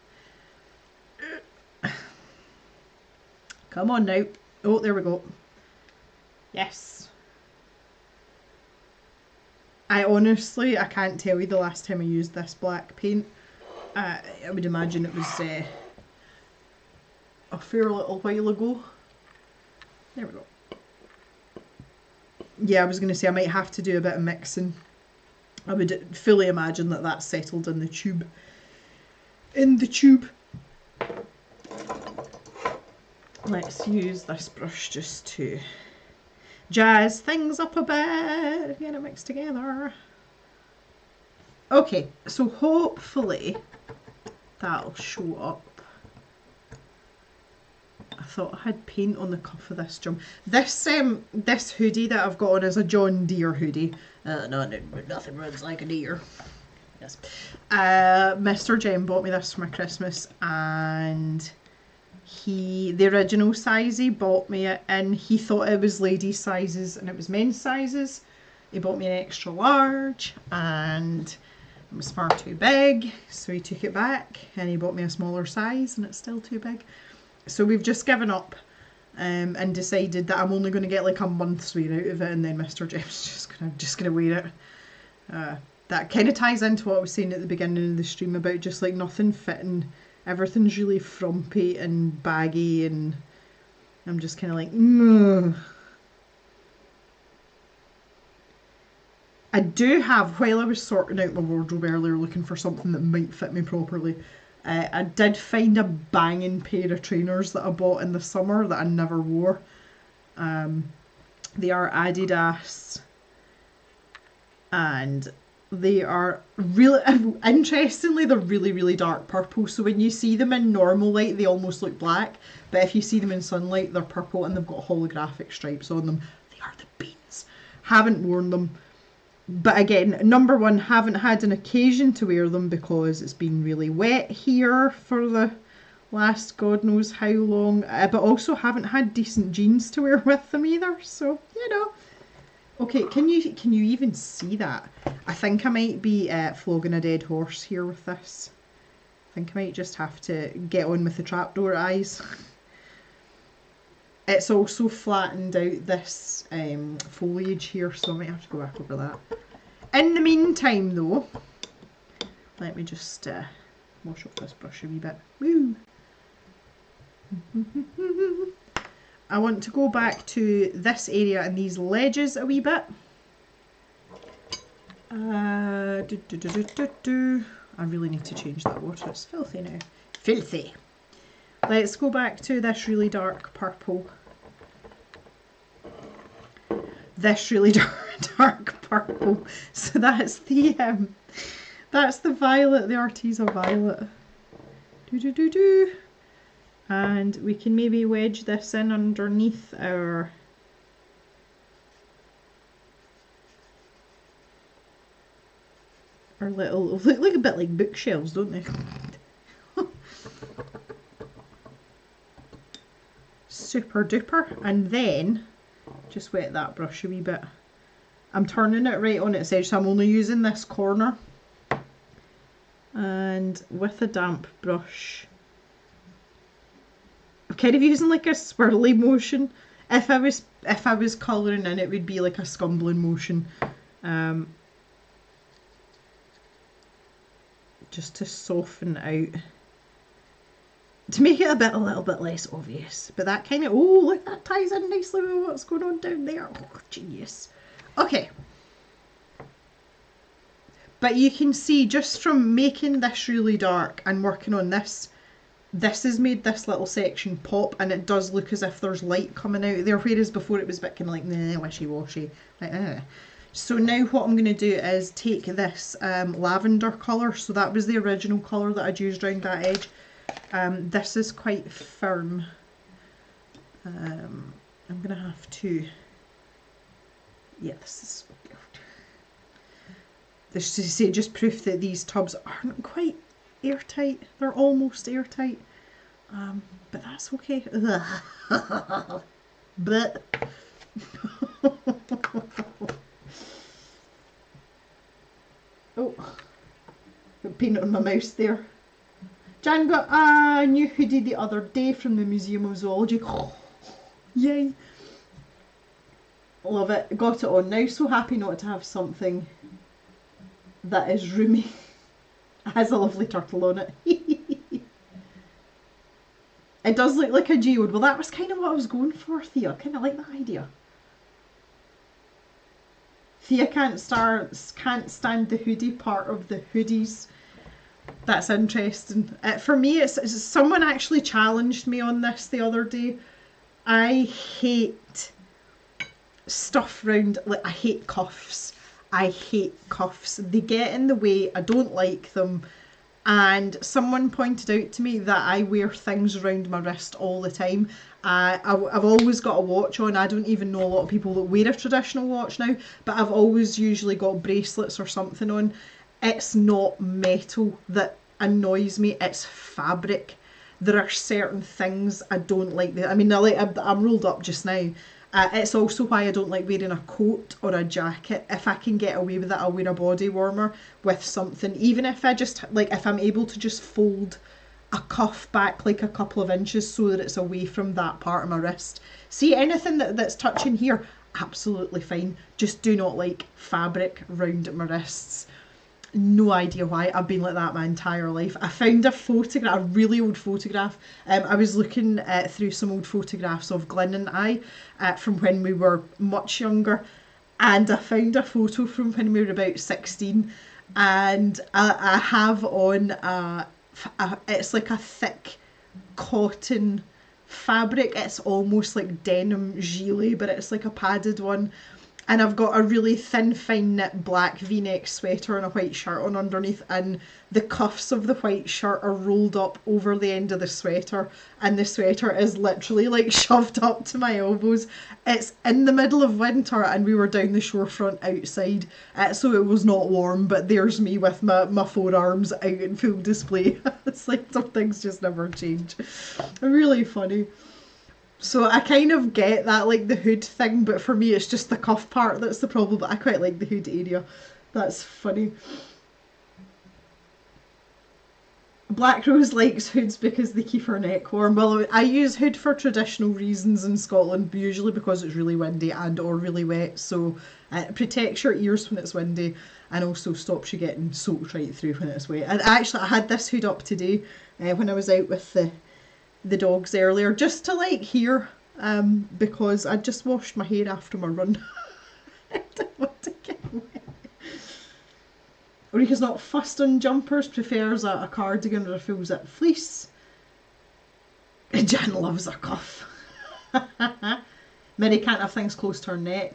Come on now. Oh, there we go. Yes. I can't tell you the last time I used this black paint. I would imagine it was a fair little while ago. There we go. Yeah, I was going to say I might have to do a bit of mixing. I would fully imagine that that's settled in the tube. Let's use this brush just to jazz things up a bit, get it mixed together. Okay, so hopefully that'll show up. I thought I had paint on the cuff of this jump. This hoodie that I've got on is a John Deere hoodie. Nothing runs like a deer. Yes. Mr. Jem bought me this for my Christmas, and the original size he bought me it in, he thought it was ladies' sizes and it was men's sizes. He bought me an extra large and it was far too big, so he took it back and he bought me a smaller size and it's still too big. So we've just given up and decided that I'm only going to get like a month's wear out of it, and then Mr. Jeff's just gonna wear it. That kind of ties into what I was saying at the beginning of the stream about just like nothing fitting. Everything's really frumpy and baggy, and I'm just kind of like, ugh. I do have, while I was sorting out my wardrobe earlier looking for something that might fit me properly, I did find a banging pair of trainers that I bought in the summer that I never wore. They are Adidas, and they are really, interestingly, they're really, really dark purple. So when you see them in normal light, they almost look black. But if you see them in sunlight, they're purple and they've got holographic stripes on them. They are the beans. Haven't worn them. But again, number one, haven't had an occasion to wear them because it's been really wet here for the last God knows how long. But also haven't had decent jeans to wear with them either. So, you know. Okay, can you even see that? I think I might be flogging a dead horse here with this. I think I might just have to get on with the trapdoor eyes. It's also flattened out this foliage here, so I might have to go back over that. In the meantime though, let me just wash off this brush a wee bit. Woo! I want to go back to this area and these ledges a wee bit. I really need to change that water, it's filthy now. Filthy! Let's go back to this really dark purple. This really dark purple. So that's the violet, the Arteza violet. And we can maybe wedge this in underneath our little, look a bit like bookshelves, don't they? Super duper. And then just wet that brush a wee bit. I'm turning it right on its edge, so I'm only using this corner. And with a damp brush, I'm kind of using like a swirly motion. If I was colouring in, it would be like a scumbling motion. Just to soften out, to make it a little bit less obvious. But that kind of, oh look, that ties in nicely with what's going on down there. Oh, genius. Okay. But you can see just from making this really dark and working on this, this has made this little section pop, and it does look as if there's light coming out there, whereas before it was a bit kind of like, nah, wishy-washy. Like, So now what I'm going to do is take this lavender colour, so that was the original colour that I'd used around that edge. This is quite firm. I'm going to have to, yeah, this is good. This is to say, just proof that these tubs aren't quite airtight. They're almost airtight. But that's okay. But oh, got paint on my mouse there. Jan got a new hoodie the other day from the Museum of Zoology. Oh, yay! Love it. Got it on now. So happy not to have something that is roomy. It has a lovely turtle on it. It does look like a geode. Well, that was kind of what I was going for, Thea. Kind of like that idea. Thea can't stand the hoodie part of the hoodies. That's interesting. For me, it's someone actually challenged me on this the other day. I hate stuff round, like I hate cuffs. I hate cuffs. They get in the way. I don't like them. And someone pointed out to me that I wear things around my wrist all the time. I've always got a watch on. I don't even know a lot of people that wear a traditional watch now, but I've always usually got bracelets or something on. It's not metal that annoys me, it's fabric. There are certain things I don't like. I mean, I'm rolled up just now. It's also why I don't like wearing a coat or a jacket. If I can get away with it, I'll wear a body warmer with something. Even if I just, like, if I'm able to just fold a cuff back like a couple of inches so that it's away from that part of my wrist. See, anything that's touching here, absolutely fine. Just do not like fabric round my wrists. No idea why. I've been like that my entire life. I found a photograph, a really old photograph. I was looking through some old photographs of Glyn and I from when we were much younger, and I found a photo from when we were about 16, and I have on it's like a thick cotton fabric. It's almost like denim gilet, but it's like a padded one. And I've got a really thin, fine knit black v-neck sweater and a white shirt on underneath, and the cuffs of the white shirt are rolled up over the end of the sweater, and the sweater is literally like shoved up to my elbows. It's in the middle of winter and we were down the shorefront outside, so it was not warm, but there's me with my forearms out in full display. It's like some things just never change. Really funny. So I kind of get that, like the hood thing, but for me it's just the cuff part that's the problem, but I quite like the hood area. That's funny. Black Rose likes hoods because they keep her neck warm. Well, I use hood for traditional reasons in Scotland, usually because it's really windy and or really wet, so it protects your ears when it's windy and also stops you getting soaked right through when it's wet. And actually I had this hood up today when I was out with the dogs earlier, just to like hear, because I just washed my hair after my run. I don't want to get wet. Rika's not fussed on jumpers, prefers a cardigan or a full zip fleece. Jan loves a cuff. Mary can't have things close to her neck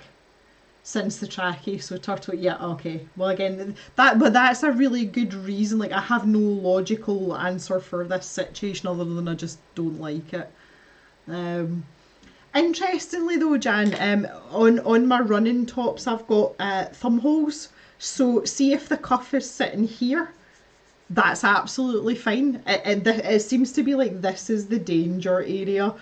since the trachea, so Turtle, yeah, okay. Well, again, but that's a really good reason. Like, I have no logical answer for this situation other than I just don't like it. Interestingly though, Jan, on my running tops I've got thumb holes. So see if the cuff is sitting here, that's absolutely fine. It seems to be like this is the danger area.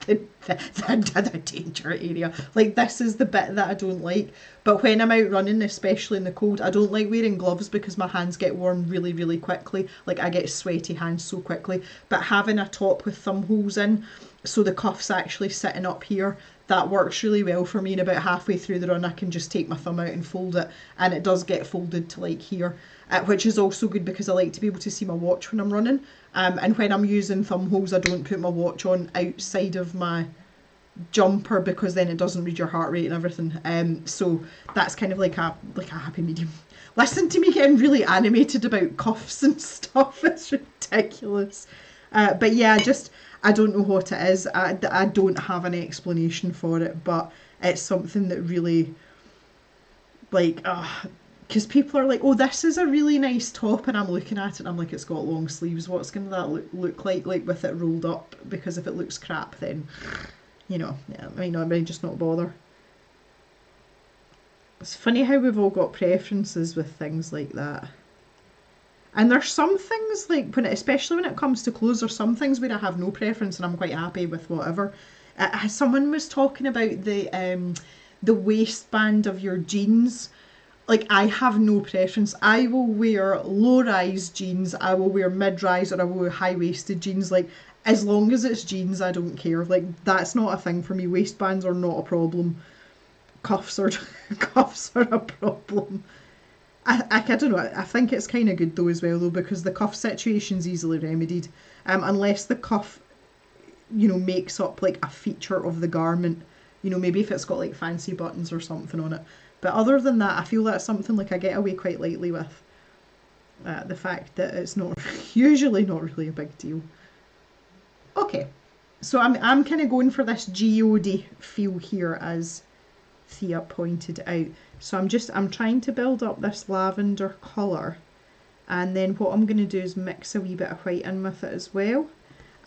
The danger area. Like, this is the bit that I don't like. But when I'm out running, especially in the cold, I don't like wearing gloves because my hands get warm really, really quickly. Like, I get sweaty hands so quickly. But having a top with thumb holes in, so the cuff's actually sitting up here, that works really well for me. And about halfway through the run, I can just take my thumb out and fold it, and it does get folded to like here, which is also good because I like to be able to see my watch when I'm running. And when I'm using thumb holes, I don't put my watch on outside of my jumper because then it doesn't read your heart rate and everything. So that's kind of like a happy medium. Listen to me getting really animated about cuffs and stuff. It's ridiculous. But yeah, I don't know what it is. I don't have an explanation for it, but it's something that really, like, because people are like, oh, this is a really nice top, and I'm looking at it and I'm like, it's got long sleeves. What's going to that look like with it rolled up? Because if it looks crap, then, you know, yeah, I might just not bother. It's funny how we've all got preferences with things like that. And there's some things, like, especially when it comes to clothes, there's some things where I have no preference and I'm quite happy with whatever. Someone was talking about the waistband of your jeans. Like, I have no preference. I will wear low-rise jeans, I will wear mid-rise, or I will wear high-waisted jeans. Like, as long as it's jeans, I don't care. Like, that's not a thing for me. Waistbands are not a problem. Cuffs are a problem. I don't know, I think it's kind of good though as well though, because the cuff situation's easily remedied. Unless the cuff, you know, makes up like a feature of the garment. You know, maybe if it's got like fancy buttons or something on it. But other than that, I feel that's something like I get away quite lightly with. The fact that it's not usually not really a big deal. Okay, so I'm kind of going for this geode feel here, as Thea pointed out. So I'm trying to build up this lavender colour, and then what I'm going to do is mix a wee bit of white in with it as well.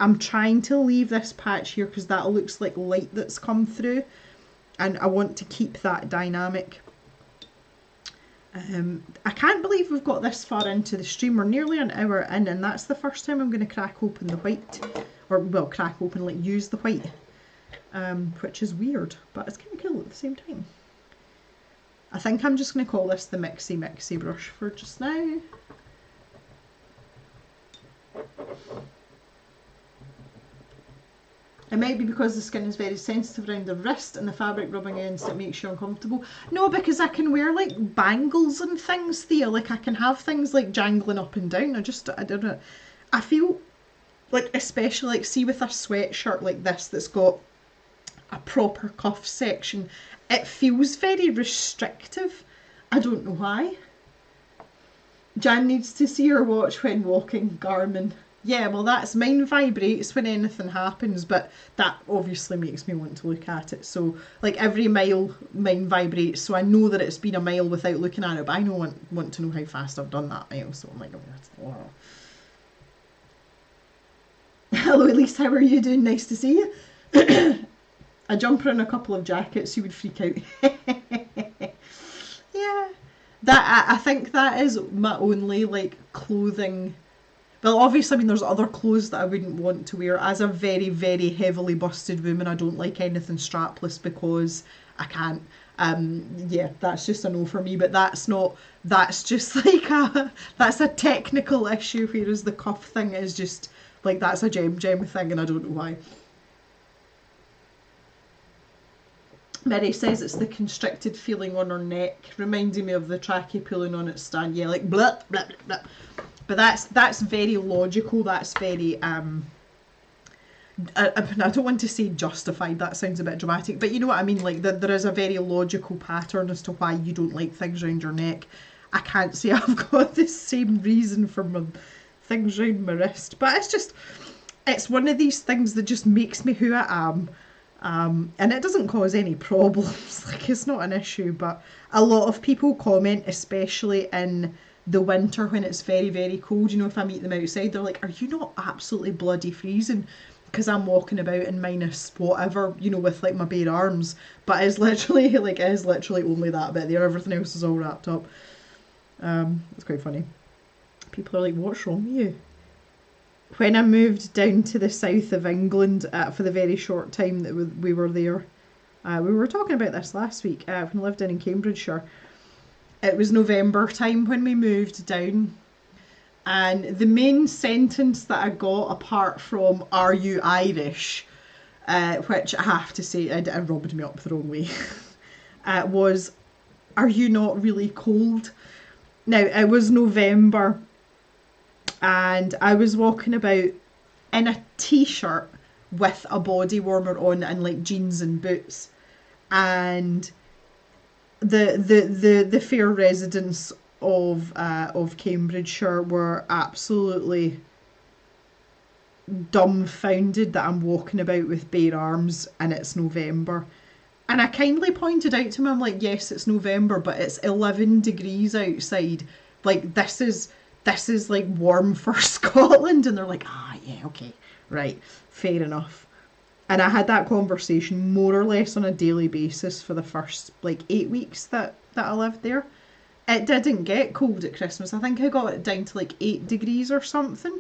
I'm trying to leave this patch here because that looks like light that's come through, and I want to keep that dynamic. I can't believe we've got this far into the stream. We're nearly an hour in, and that's the first time I'm going to crack open the white, or well, crack open, like use the white, which is weird, but it's kind of cool at the same time. I think I'm just going to call this the Mixie brush for just now. It might be because the skin is very sensitive around the wrist and the fabric rubbing against it makes you uncomfortable. No, because I can wear like bangles and things, Thea. Like I can have things like jangling up and down. I don't know. I feel like, especially like, see with a sweatshirt like this that's got a proper cuff section, it feels very restrictive. I don't know why. Jan needs to see her watch when walking, Garmin. Yeah, well, that's mine vibrates when anything happens, but that obviously makes me want to look at it. So, like every mile, mine vibrates, so I know that it's been a mile without looking at it, but I want to know how fast I've done that mile. So I'm like, oh, that's a lot. Hello, Elise. How are you doing? Nice to see you. A jumper and a couple of jackets, you would freak out. Yeah, that I think that is my only like clothing. Well, obviously, I mean, there's other clothes that I wouldn't want to wear. As a very, very heavily busted woman, I don't like anything strapless because I can't. Yeah, that's just a no for me. But that's not. That's just like that's a technical issue. Whereas the cuff thing is just like that's a gem thing, and I don't know why. Mary says it's the constricted feeling on her neck, reminding me of the trachea pulling on its stand. Yeah, like blah blah blah blah. But that's very logical. That's very I don't want to say justified. That sounds a bit dramatic, but you know what I mean. Like there is a very logical pattern as to why you don't like things around your neck. I can't say I've got the same reason for my things around my wrist, but it's one of these things that just makes me who I am. And it doesn't cause any problems. Like it's not an issue, but a lot of people comment, especially in the winter when it's very, very cold. You know, if I meet them outside, they're like, are you not absolutely bloody freezing? Because I'm walking about in minus whatever, you know, with like my bare arms. But it's literally like, it is literally only that bit there. Everything else is all wrapped up. It's quite funny. People are like, what's wrong with you? When I moved down to the south of England for the very short time that we were there, we were talking about this last week, when I lived in Cambridgeshire. It was November time when we moved down, and the main sentence that I got, apart from "Are you Irish?" Which I have to say, it rubbed me up the wrong way, was, "Are you not really cold?" Now, it was November, and I was walking about in a t-shirt with a body warmer on and like jeans and boots, and the fair residents of Cambridgeshire were absolutely dumbfounded that I'm walking about with bare arms and it's November. And I kindly pointed out to them, I'm like, yes, it's November, but it's 11 degrees outside. Like this is like warm for Scotland. And they're like, yeah, okay, right, fair enough. And I had that conversation more or less on a daily basis for the first like 8 weeks that I lived there. It didn't get cold at Christmas. I think I got it down to like 8 degrees or something.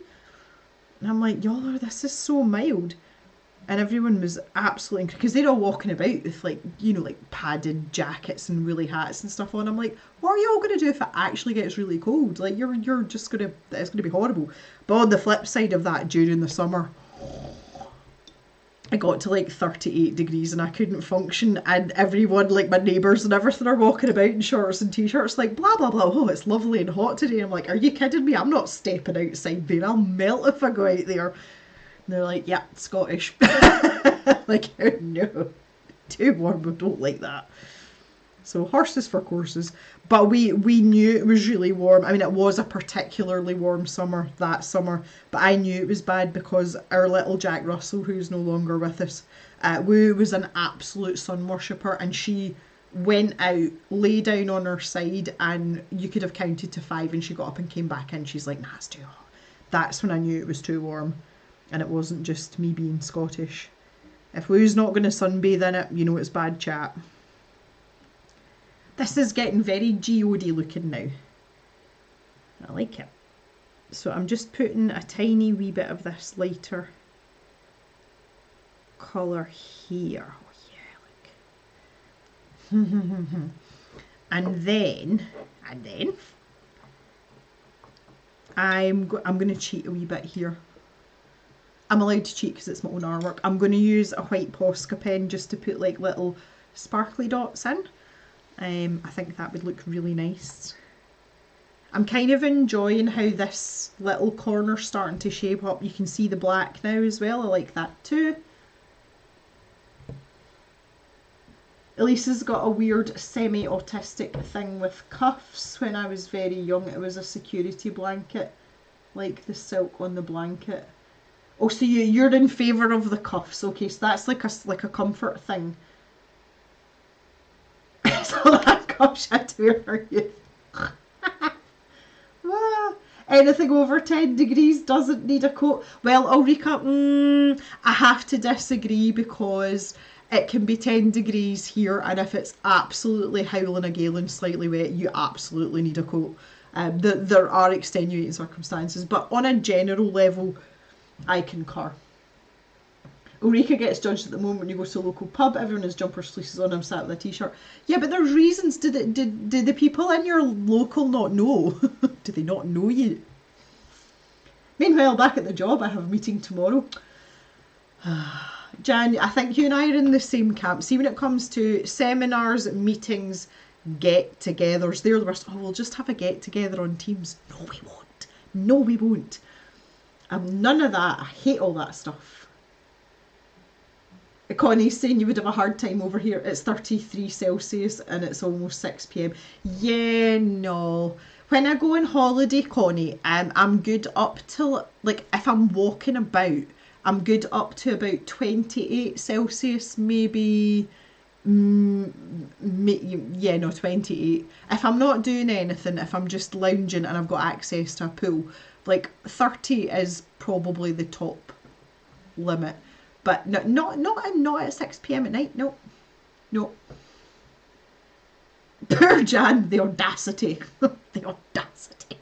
And I'm like, y'all, this is so mild. And everyone was absolutely, because they're all walking about with like, you know, like padded jackets and woolly hats and stuff on. I'm like, what are you all going to do if it actually gets really cold? Like you're just going to, it's going to be horrible. But on the flip side of that, during the summer, I got to like 38 degrees and I couldn't function, and everyone, like my neighbours and everything, are walking about in shorts and t-shirts like blah blah blah, oh it's lovely and hot today. I'm like, are you kidding me? I'm not stepping outside there, I'll melt if I go out there. And they're like, yeah, Scottish. Like, oh no, too warm, I don't like that. So horses for courses. But we knew it was really warm. I mean, it was a particularly warm summer that summer, but I knew it was bad because our little Jack Russell, who's no longer with us, Woo was an absolute sun worshipper, and she went out, lay down on her side, and you could have counted to 5 and she got up and came back in. She's like, nah, it's too hot. That's when I knew it was too warm, and it wasn't just me being Scottish. If Woo's not going to sunbathe in it, you know it's bad chat. This is getting very geodie looking now. I like it. So I'm just putting a tiny wee bit of this lighter colour here. Oh yeah, look. and then I'm going to cheat a wee bit here. I'm allowed to cheat because it's my own artwork. I'm going to use a white Posca pen just to put like little sparkly dots in. I think that would look really nice. I'm kind of enjoying how this little corner's starting to shape up. You can see the black now as well. I like that too. Elisa's got a weird semi-autistic thing with cuffs. When I was very young, it was a security blanket, like the silk on the blanket. Oh, so you're in favour of the cuffs. Okay, so that's like a comfort thing. So that cuff you had to wear for you. Anything over 10 degrees doesn't need a coat. Well, Ulrika, I have to disagree because it can be 10 degrees here, and if it's absolutely howling a gale and slightly wet, you absolutely need a coat. There are extenuating circumstances, but on a general level, I concur. Ulrika gets judged at the moment when you go to a local pub. Everyone has jumpers, fleeces on. I'm sat with a t-shirt. Yeah, but there's reasons. Did the people in your local not know? Do they not know you? Meanwhile, back at the job, I have a meeting tomorrow. Jan, I think you and I are in the same camp. See, when it comes to seminars, meetings, get-togethers, they're the worst. Oh, we'll just have a get-together on Teams. No, we won't. No, we won't. None of that. I hate all that stuff. Connie's saying you would have a hard time over here. It's 33 Celsius and it's almost 6 p.m. Yeah, no. When I go on holiday, Connie, I'm good up till, like, if I'm walking about, I'm good up to about 28 Celsius, maybe, yeah, no, 28. If I'm not doing anything, if I'm just lounging and I've got access to a pool, like, 30 is probably the top limit. But not at 6 p.m. at night. No. Poor Jan, the audacity. The audacity.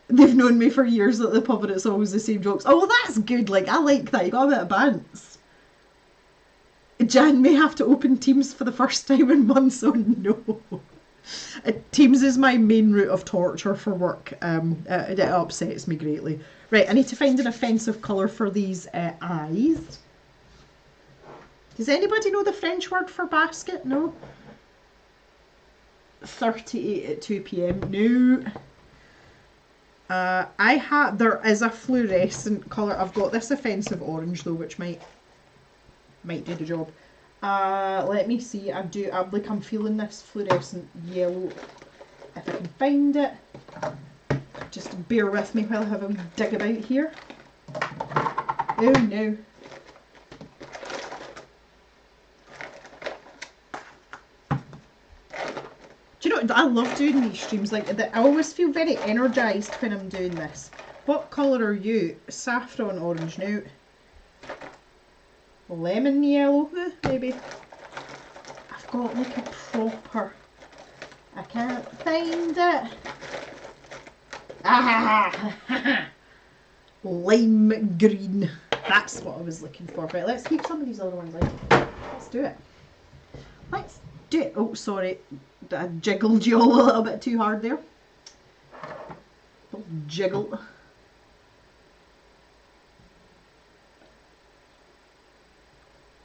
They've known me for years at the pub and it's always the same jokes. Oh, well, that's good. Like, I like that. You got a bit of bants. Jan may have to open Teams for the first time in months. Oh, no. Teams is my main route of torture for work. It upsets me greatly. Right, I need to find an offensive colour for these eyes. Does anybody know the French word for basket? No? 38 at 2 p.m. No. There is a fluorescent colour. I've got this offensive orange though, which might do the job. Let me see. I'm feeling this fluorescent yellow. If I can find it. Just bear with me while I have a wee dig about here. Oh no. Do you know, I love doing these streams like that. I always feel very energised when I'm doing this. What colour are you? Saffron orange now. Lemon yellow, maybe. I've got like a proper... I can't find it. Ah, lime green. That's what I was looking for. Right, let's keep some of these other ones out. Let's do it. Let's do it. Oh, sorry. I jiggled you all a little bit too hard there. Don't jiggle.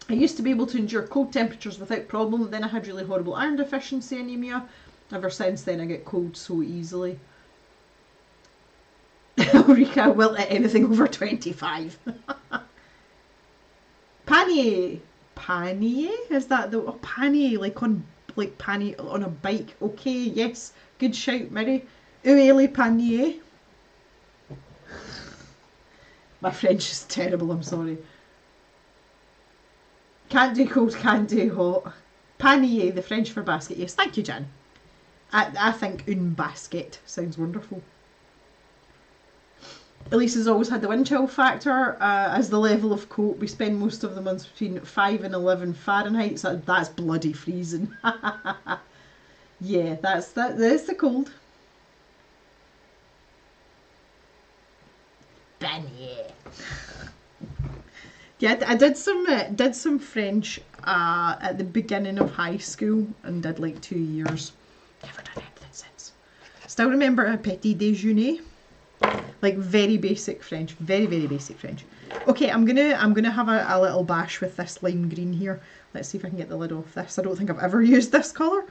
I used to be able to endure cold temperatures without problem. Then I had really horrible iron deficiency anemia. Ever since then I get cold so easily. Ulrika will at anything over 25. Panier. Panier? Is that the... Oh, panier, like panier on a bike. Okay, yes. Good shout, Mary. Où est le panier? My French is terrible, I'm sorry. Can't do cold, can't do hot. Panier, the French for basket. Yes, thank you, Jan. I think une basket sounds wonderful. Elise has always had the wind chill factor as the level of coat. We spend most of the months between 5 and 11 Fahrenheit, so that's bloody freezing. Yeah, that's the cold. Beignet. Yeah, I did some French at the beginning of high school and did like 2 years. Never done anything since. Still remember a petit déjeuner. Like very basic French, very, very basic French. Okay, I'm gonna have a little bash with this lime green here. Let's see if I can get the lid off this. I don't think I've ever used this colour.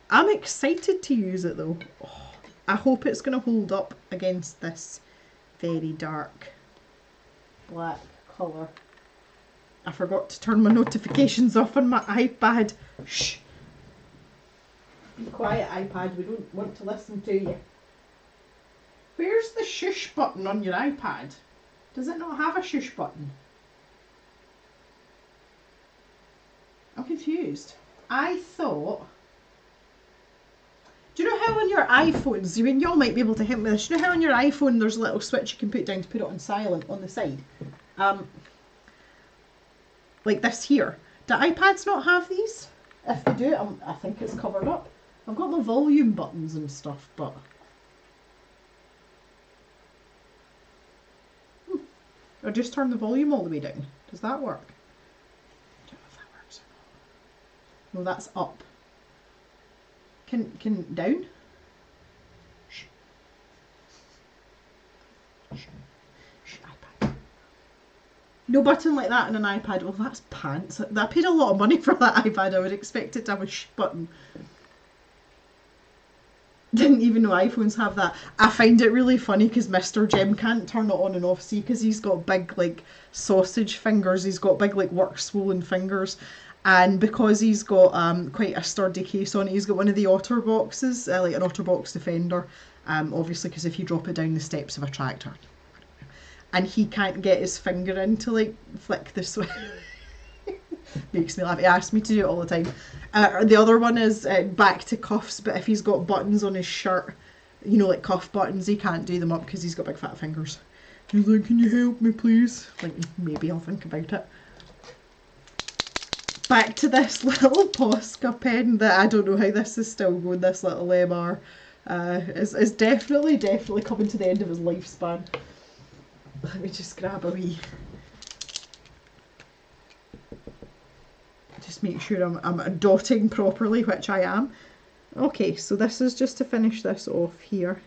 I'm excited to use it though. Oh, I hope it's gonna hold up against this very dark black colour. I forgot to turn my notifications off on my iPad. Shh. Be quiet, iPad. We don't want to listen to you. Where's the shush button on your iPad? Does it not have a shush button? I'm confused. I thought... Do you know how on your iPhones, I mean, y'all might be able to help me with this, do you know how on your iPhone there's a little switch you can put down to put it on silent on the side? Like this here. Do iPads not have these? If they do, I think it's covered up. I've got my volume buttons and stuff, but... Or just turn the volume all the way down. Does that work? I don't know if that works or not. No, that's up. Can down? Shh. Shh. Shh, iPad. No button like that on an iPad. Well, that's pants. I paid a lot of money for that iPad. I would expect it to have a shh button. Didn't even know iPhones have that. I find it really funny because Mr. Jem can't turn it on and off, see, because he's got big, like, sausage fingers. He's got big, like, work swollen fingers. And because he's got quite a sturdy case on it, he's got one of the OtterBoxes, like an OtterBox Defender, obviously, because if you drop it down the steps of a tractor. And he can't get his finger in to, like, flick the switch. Makes me laugh. He asks me to do it all the time. The other one is back to cuffs, but if he's got buttons on his shirt, you know, like cuff buttons, he can't do them up because he's got big fat fingers. He's like, can you help me please? Like, maybe I'll think about it. Back to this little Posca pen that I don't know how this is still going, this little MR. Is definitely coming to the end of his lifespan. Let me just grab a wee... Just make sure I'm dotting properly, which I am. Okay, so this is just to finish this off here.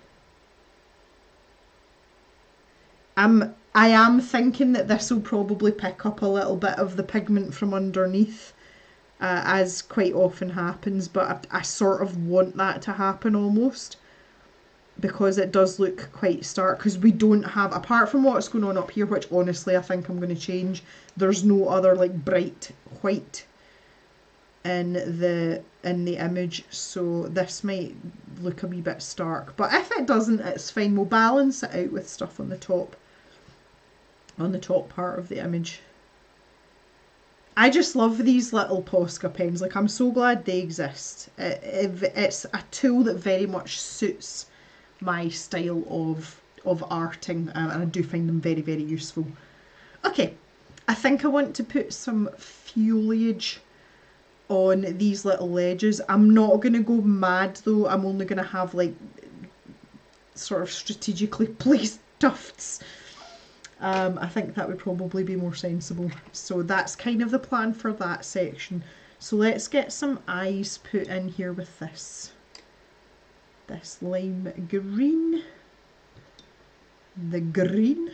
I am thinking that this will probably pick up a little bit of the pigment from underneath, as quite often happens, but I sort of want that to happen almost, because it does look quite stark, because we don't have, apart from what's going on up here, which honestly I think I'm going to change, there's no other like bright white in the image, so this might look a wee bit stark, but if it doesn't, it's fine. We'll balance it out with stuff on the top part of the image. I just love these little Posca pens. Like, I'm so glad they exist. It's a tool that very much suits my style of arting, and I do find them very, very useful. Okay, I think I want to put some foliage on these little ledges. I'm not going to go mad though. I'm only going to have like sort of strategically placed tufts. I think that would probably be more sensible. So that's kind of the plan for that section. So let's get some eyes put in here with this lime green. The green.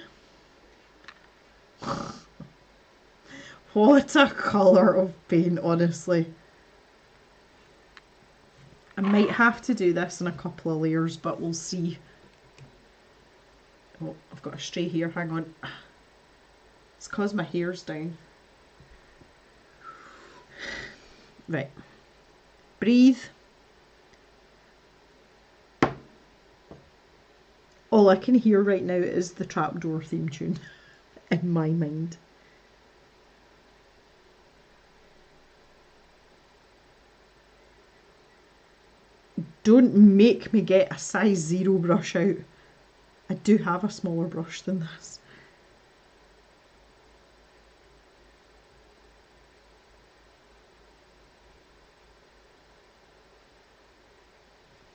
What a colour of paint, honestly. I might have to do this in a couple of layers, but we'll see. Oh, I've got a stray hair, hang on. It's because my hair's down. Right. Breathe. All I can hear right now is the trapdoor theme tune in my mind. Don't make me get a size 0 brush out. I do have a smaller brush than this.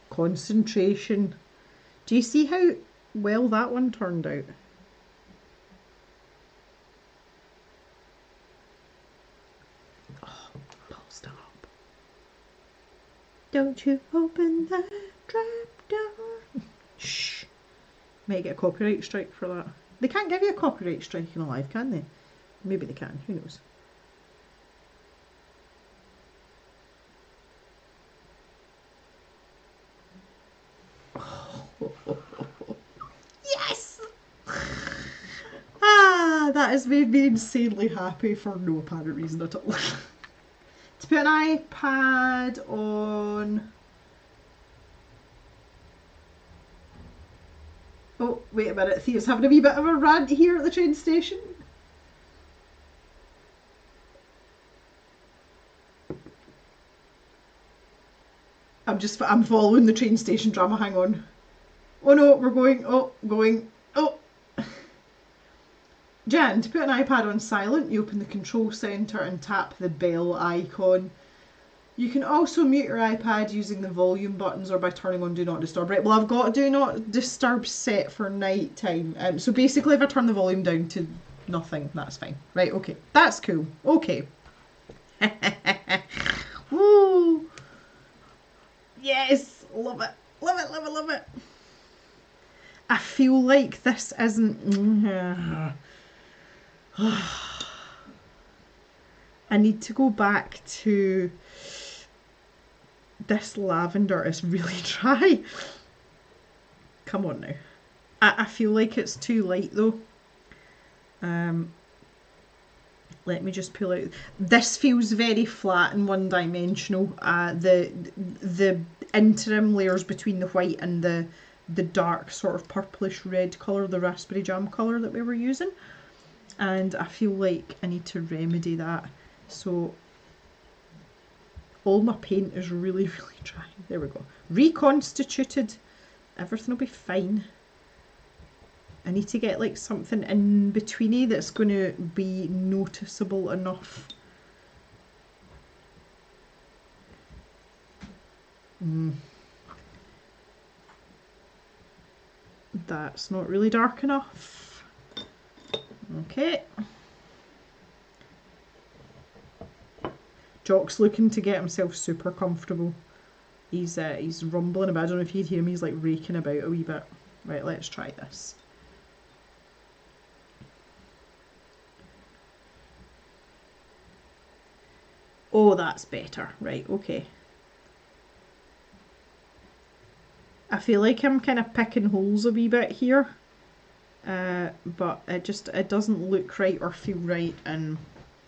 Concentration. Do you see how well that one turned out? Oh, pulsed up. Don't you open that trap door. Shh. Might get a copyright strike for that. They can't give you a copyright strike in a live, can they? Maybe they can, who knows. Yes! Ah, that has made me insanely happy for no apparent reason at all. To put an iPad on... Oh, wait a minute, Thea's having a wee bit of a rant here at the train station. I'm following the train station drama, hang on. Oh no, we're going, oh. Jan, to put an iPad on silent, you open the control centre and tap the bell icon. You can also mute your iPad using the volume buttons or by turning on Do Not Disturb. Right, well I've got Do Not Disturb set for night time. So basically if I turn the volume down to nothing, that's fine. Right, okay. That's cool. Okay. Woo! Yes! Love it. Love it, love it, love it. I feel like this isn't... I need to go back to... This lavender is really dry. Come on now. I feel like it's too light though. Let me just pull out. This feels very flat and one-dimensional. The interim layers between the white and the dark sort of purplish red colour, the raspberry jam colour that we were using. And I feel like I need to remedy that. So all my paint is really, really dry. There we go. Reconstituted. Everything will be fine. I need to get like something in betweeny that's going to be noticeable enough. That's not really dark enough. Okay. Jock's looking to get himself super comfortable. He's rumbling about. I don't know if you'd hear him. He's like raking about a wee bit. Right, let's try this. Oh, that's better. Right, okay. I feel like I'm kind of picking holes a wee bit here. But it doesn't look right or feel right, and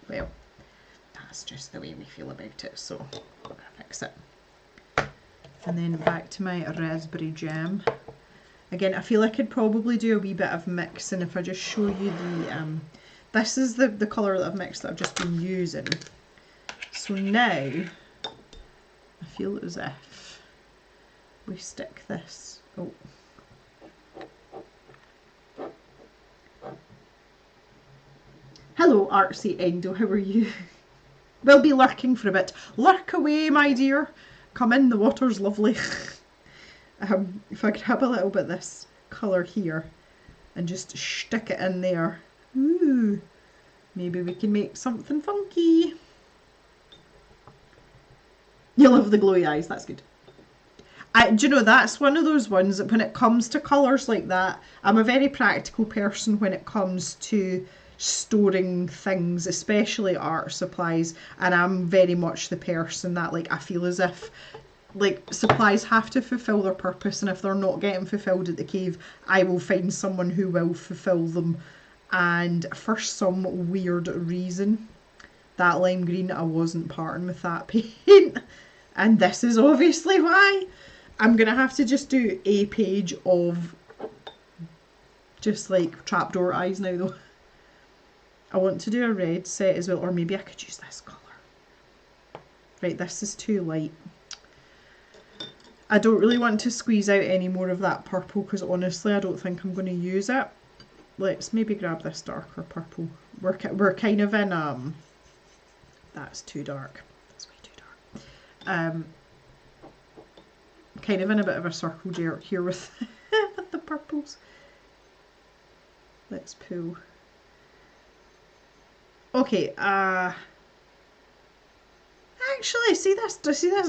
well, that's just the way we feel about it, so I'm gonna fix it. And then back to my raspberry jam. Again, I feel like I'd probably do a wee bit of mixing if I just show you the this is the colour that I've mixed that I've just been using. So now I feel as if we stick this. Oh. Hello, Artsy Endo, how are you? We'll be lurking for a bit. Lurk away, my dear. Come in, the water's lovely. If I grab a little bit of this colour here and just stick it in there. Ooh, maybe we can make something funky. You love the glowy eyes, that's good. Do you know, that's one of those ones that when it comes to colours like that, I'm a very practical person when it comes to storing things, especially art supplies, and I'm very much the person that, like, I feel as if like supplies have to fulfill their purpose, and if they're not getting fulfilled at the cave, I will find someone who will fulfill them. And for some weird reason, that lime green, I wasn't parting with that paint, and this is obviously why. I'm gonna have to just do a page of just like trapdoor eyes now though. I want to do a red set as well, or maybe I could use this colour. Right, this is too light. I don't really want to squeeze out any more of that purple because honestly I don't think I'm going to use it. Let's maybe grab this darker purple. We're kind of in that's too dark. That's way too dark. Kind of in a bit of a circle jerk here with, with the purples. Let's pull. Okay, actually, see this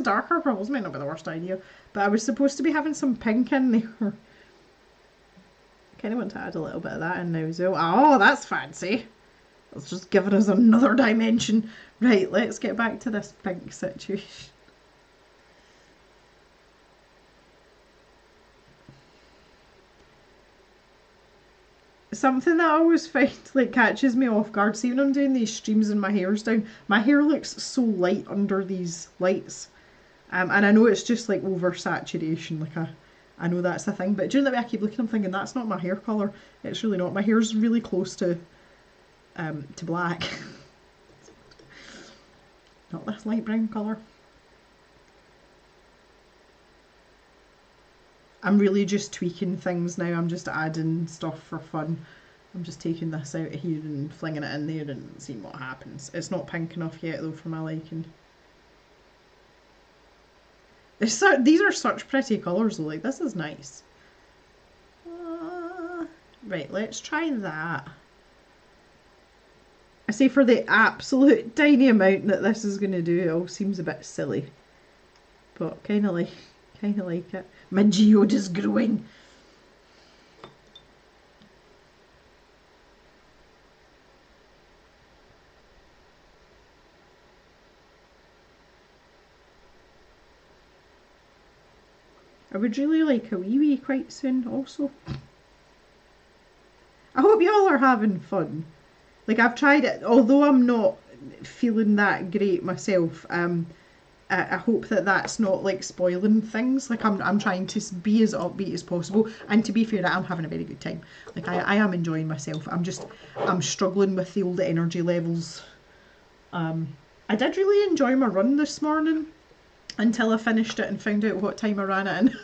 darker purples might not be the worst idea, but I was supposed to be having some pink in there. kind of want to add a little bit of that in now as well. Oh, that's fancy. That's just giving us another dimension. Right, let's get back to this pink situation. Something that I always find like catches me off guard, see when I'm doing these streams and my hair's down, my hair looks so light under these lights. And I know it's just like oversaturation, like I know that's the thing, but during the way I keep looking, I'm thinking that's not my hair colour. It's really not. My hair's really close to black. Not this light brown colour. I'm really just tweaking things now. I'm just adding stuff for fun. I'm just taking this out of here and flinging it in there and seeing what happens. It's not pink enough yet though for my liking. These are such pretty colours though, like this is nice. Right, let's try that. I say for the absolute tiny amount that this is going to do, it all seems a bit silly. But kind of like it. My geode is growing. I would really like a wee quite soon also. I hope you all are having fun. Like I've tried it, although I'm not feeling that great myself. I hope that that's not like spoiling things. Like I'm trying to be as upbeat as possible, and to be fair, I'm having a very good time. Like I am enjoying myself. I'm struggling with the old energy levels. I did really enjoy my run this morning until I finished it and found out what time I ran it in.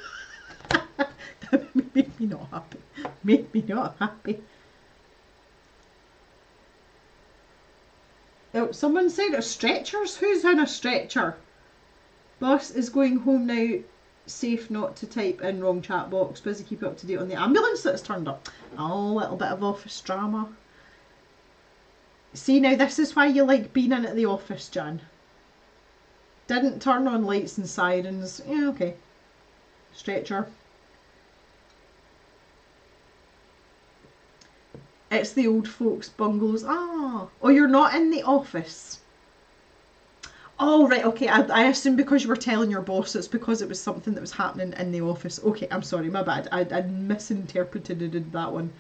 That made me not happy. Made me not happy. Oh, someone said stretchers? Who's in a stretcher? Boss is going home now. Safe not to type in wrong chat box. Busy keep up to date on the ambulance that's turned up. Oh, a little bit of office drama. See, now this is why you like being in at the office, Jan. Didn't turn on lights and sirens. Yeah, okay. Stretcher. It's the old folks' bungalows. Ah, oh, you're not in the office. Oh, right, okay. I assume because you were telling your boss it's because it was something that was happening in the office. Okay, I'm sorry, my bad. I misinterpreted that one.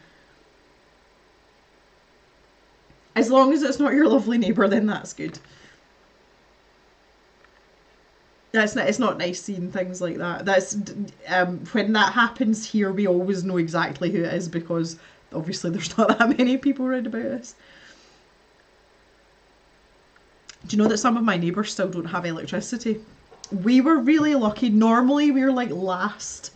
As long as it's not your lovely neighbour, then that's good. It's not nice seeing things like that. That's when that happens here, we always know exactly who it is because obviously there's not that many people around about us. Do you know that some of my neighbours still don't have electricity? We were really lucky. Normally we're like last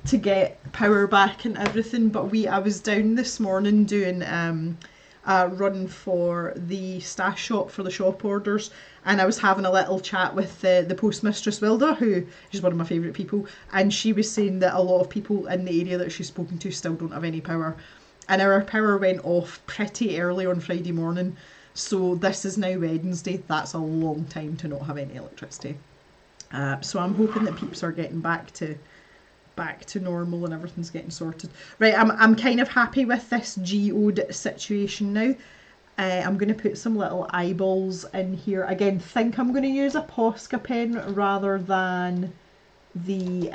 to get power back and everything, but I was down this morning doing a run for the stash shop for the shop orders, and I was having a little chat with the postmistress Wilda, who is one of my favourite people, and she was saying that a lot of people in the area that she's spoken to still don't have any power, and our power went off pretty early on Friday morning. So this is now Wednesday. That's a long time to not have any electricity. So I'm hoping that peeps are getting back to normal and everything's getting sorted. Right, I'm kind of happy with this geode situation now. I'm going to put some little eyeballs in here. Again, think I'm going to use a Posca pen rather than the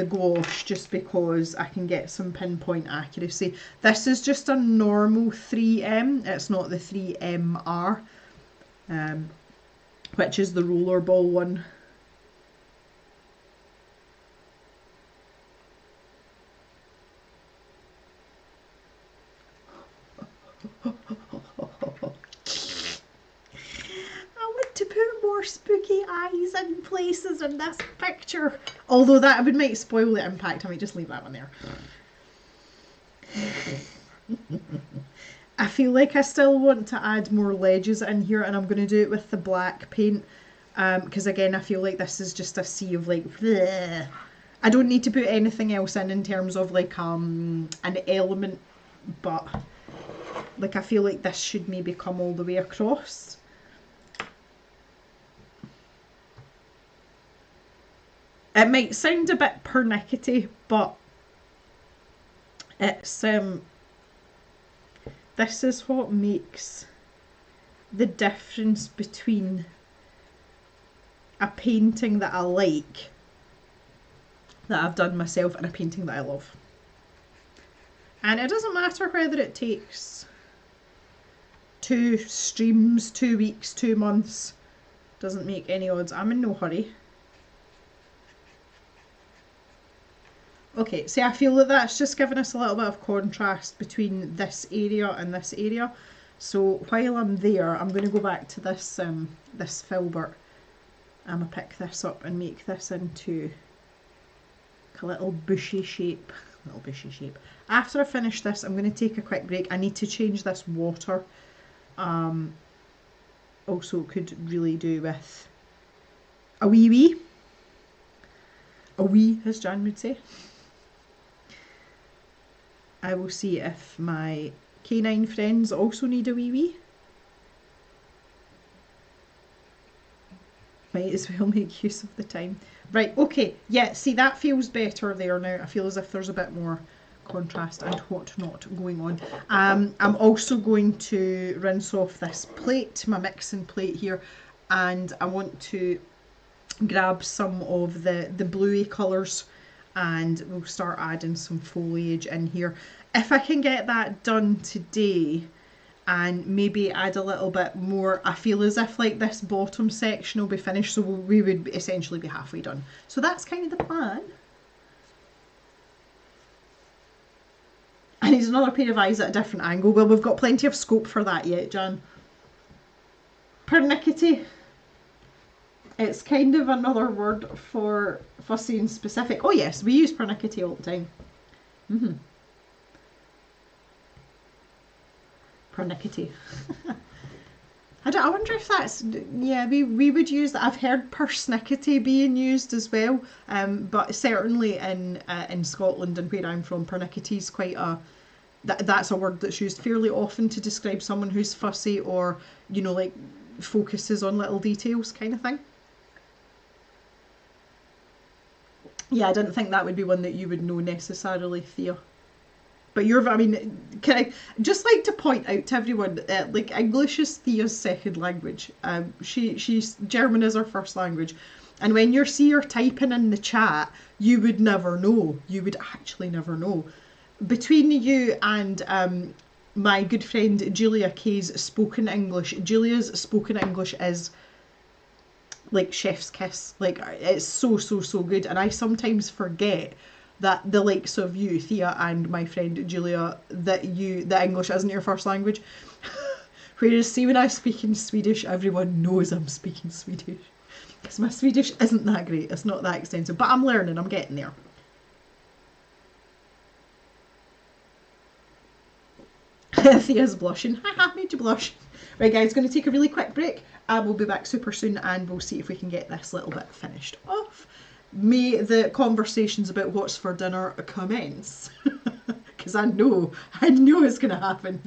gouache, just because I can get some pinpoint accuracy. This is just a normal 3M, it's not the 3MR, which is the rollerball one. To put more spooky eyes in places in this picture. Although that would might spoil the impact. I might just leave that one there. I feel like I still want to add more ledges in here, and I'm going to do it with the black paint. Because again, I feel like this is just a sea of like... bleh. I don't need to put anything else in terms of like an element. But like I feel like this should maybe come all the way across. It might sound a bit pernickety, but it's this is what makes the difference between a painting that I like, that I've done myself, and a painting that I love. And it doesn't matter whether it takes 2 streams, 2 weeks, 2 months, doesn't make any odds. I'm in no hurry. Okay, see, I feel that that's just given us a little bit of contrast between this area and this area. So while I'm there, I'm going to go back to this this filbert. I'm going to pick this up and make this into a little bushy shape. After I finish this, I'm going to take a quick break. I need to change this water. Also could really do with a wee, as Jan would say. I will see if my canine friends also need a wee. Might as well make use of the time. Right, okay, yeah, see, that feels better there now. I feel as if there's a bit more contrast and whatnot going on. I'm also going to rinse off this plate, my mixing plate here, and I want to grab some of the bluey colours, and we'll start adding some foliage in here. If I can get that done today and maybe add a little bit more, I feel as if like this bottom section will be finished, so we would essentially be halfway done. So that's kind of the plan. I need another pair of eyes at a different angle. Well, we've got plenty of scope for that yet, Jan. Pernickety. It's kind of another word for fussy and specific. Oh yes, we use pernickety all the time. Pernickety. I wonder if that's, yeah, we would use that. I've heard persnickety being used as well, but certainly in Scotland and where I'm from, pernickety is quite a, that's a word that's used fairly often to describe someone who's fussy or, you know, like focuses on little details kind of thing. Yeah, I didn't think that would be one that you would know necessarily, Thea. But you're, I mean, can I just like to point out to everyone, like English is Thea's second language. She's German is her first language. And when you see her typing in the chat, you would never know. You would actually never know. Between you and my good friend Julia Kay's spoken English, Julia's spoken English is like chef's kiss. Like, it's so good. And I sometimes forget that the likes of you, Thea, and my friend Julia, that English isn't your first language. Whereas, see, when I speak in Swedish, everyone knows I'm speaking Swedish. Because my Swedish isn't that great. It's not that extensive. But I'm learning. I'm getting there. Thea's blushing. Haha, made you blush. Right, guys, going to take a really quick break. We'll be back super soon and we'll see if we can get this little bit finished off. May the conversations about what's for dinner commence. Because I know it's going to happen.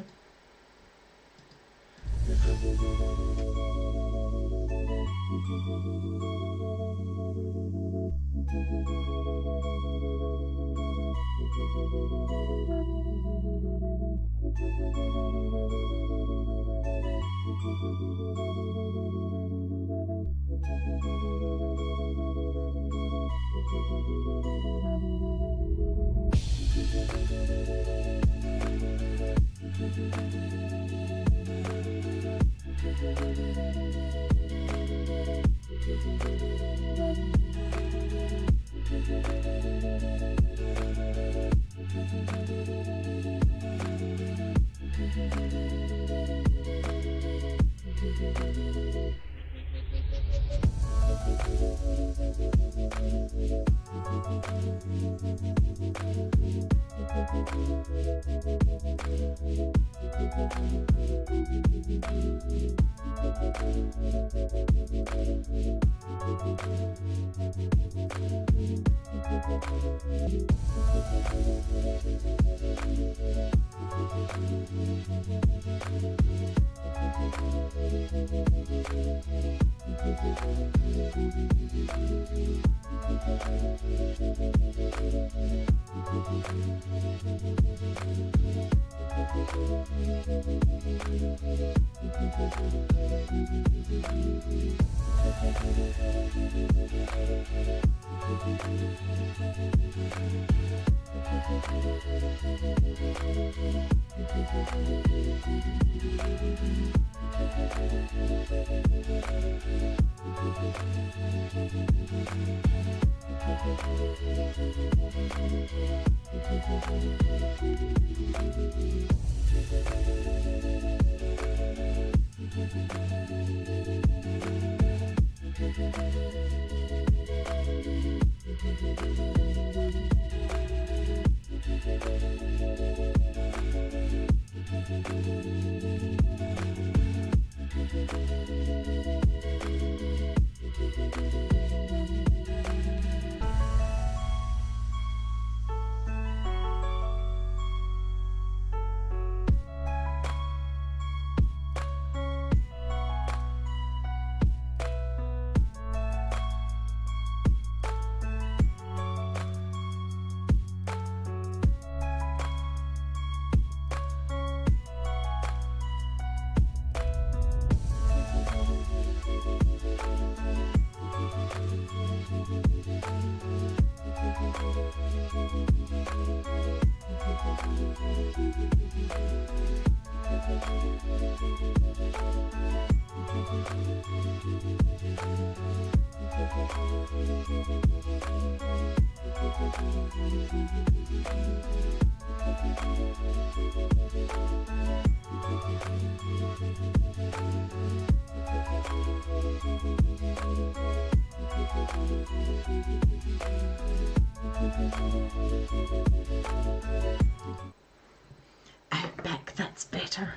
Back, that's better.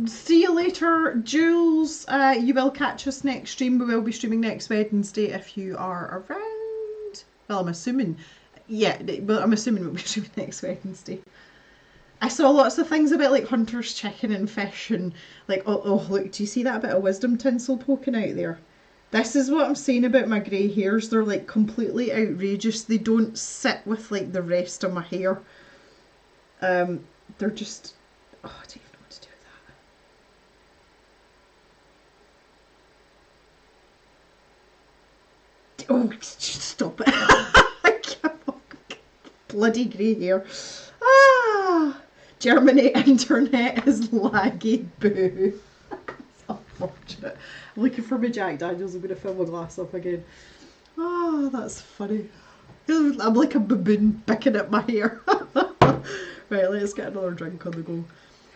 See you later, Jules. You will catch us next stream. We will be streaming next Wednesday if you are around. Well, I'm assuming. Yeah, well, I'm assuming we'll be streaming next Wednesday. I saw lots of things about like hunters, chicken and fish and like, oh look, do you see that bit of wisdom tinsel poking out there? This is what I'm saying about my grey hairs. They're like completely outrageous. They don't sit with like the rest of my hair. They're just, oh, I don't even know what to do with that. Oh, stop it. I can't, bloody grey hair. Ah, Germany internet is laggy, boo. It's unfortunate. I'm looking for my Jack Daniels. I'm going to fill my glass up again. Oh, that's funny. I'm like a baboon picking at my hair. Right, let's get another drink on the go.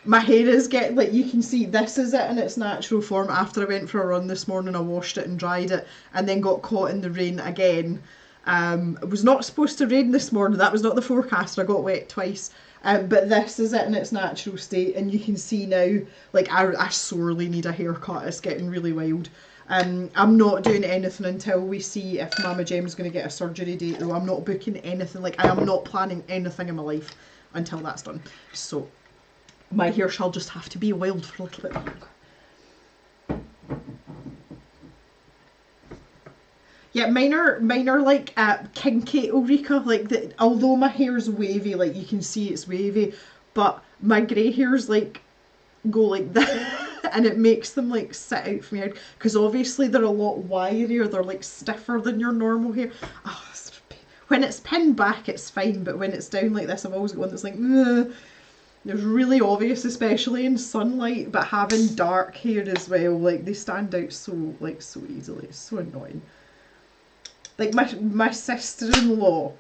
My hair is getting, like, you can see, this is it in its natural form. After I went for a run this morning, I washed it and dried it, and then got caught in the rain again. It was not supposed to rain this morning. That was not the forecast. I got wet twice. But this is it in its natural state, and you can see now, like, I sorely need a haircut. It's getting really wild. I'm not doing anything until we see if Mama Gem's going to get a surgery date, though. I'm not booking anything. Like, I am not planning anything in my life until that's done. So my hair shall just have to be wild for a little bit longer. Yeah, mine are like kinky Ulrika, like although my hair's wavy, like you can see it's wavy, but my grey hairs like go like that and it makes them like sit out from your head because obviously they're a lot wirier, they're like stiffer than your normal hair. Oh, when it's pinned back it's fine, but when it's down like this I've always got one that's like It's really obvious, especially in sunlight, but having dark hair as well, like they stand out so easily. It's so annoying. Like my sister-in-law,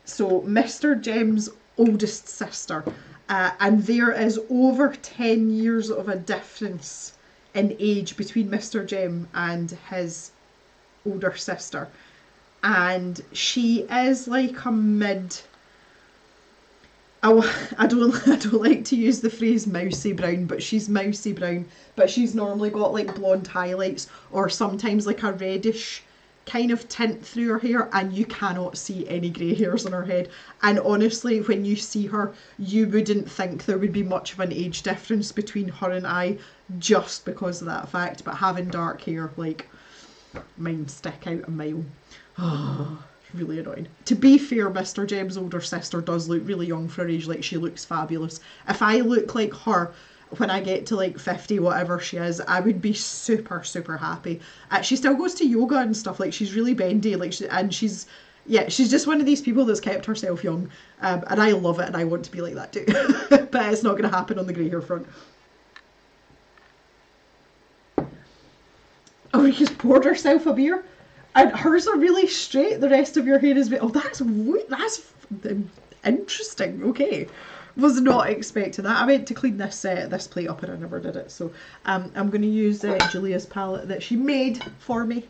so Mr. Gem's oldest sister, and there is over 10 years of a difference in age between Mr. Gem and his older sister, and she is like a mid. I don't like to use the phrase mousy brown, but she's mousy brown, but she's normally got like blonde highlights or sometimes like a reddish kind of tint through her hair, and you cannot see any grey hairs on her head. And honestly, when you see her, you wouldn't think there would be much of an age difference between her and I just because of that fact. But having dark hair, like, Mine stick out a mile. Oh, really annoying. To be fair, Mr. Jem's older sister does look really young for her age, like she looks fabulous. If I look like her when I get to like 50, whatever she is, I would be super, super happy. She still goes to yoga and stuff, like she's really bendy, like she's yeah, she's just one of these people that's kept herself young, and I love it, and I want to be like that too. But it's not going to happen on the grey hair front. Oh, you just poured herself a beer, and hers are really straight. The rest of your hair is oh, that's interesting. Okay, was not expecting that. I meant to clean this plate up and I never did it. So I'm going to use Julia's palette that she made for me.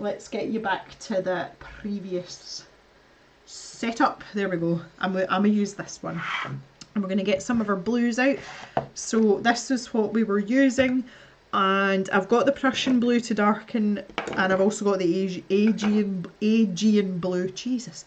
Let's get you back to the previous setup. There we go. I'm going to use this one. And we're going to get some of her blues out. So this is what we were using. And I've got the Prussian blue to darken. And I've also got the Aegean blue. Jesus.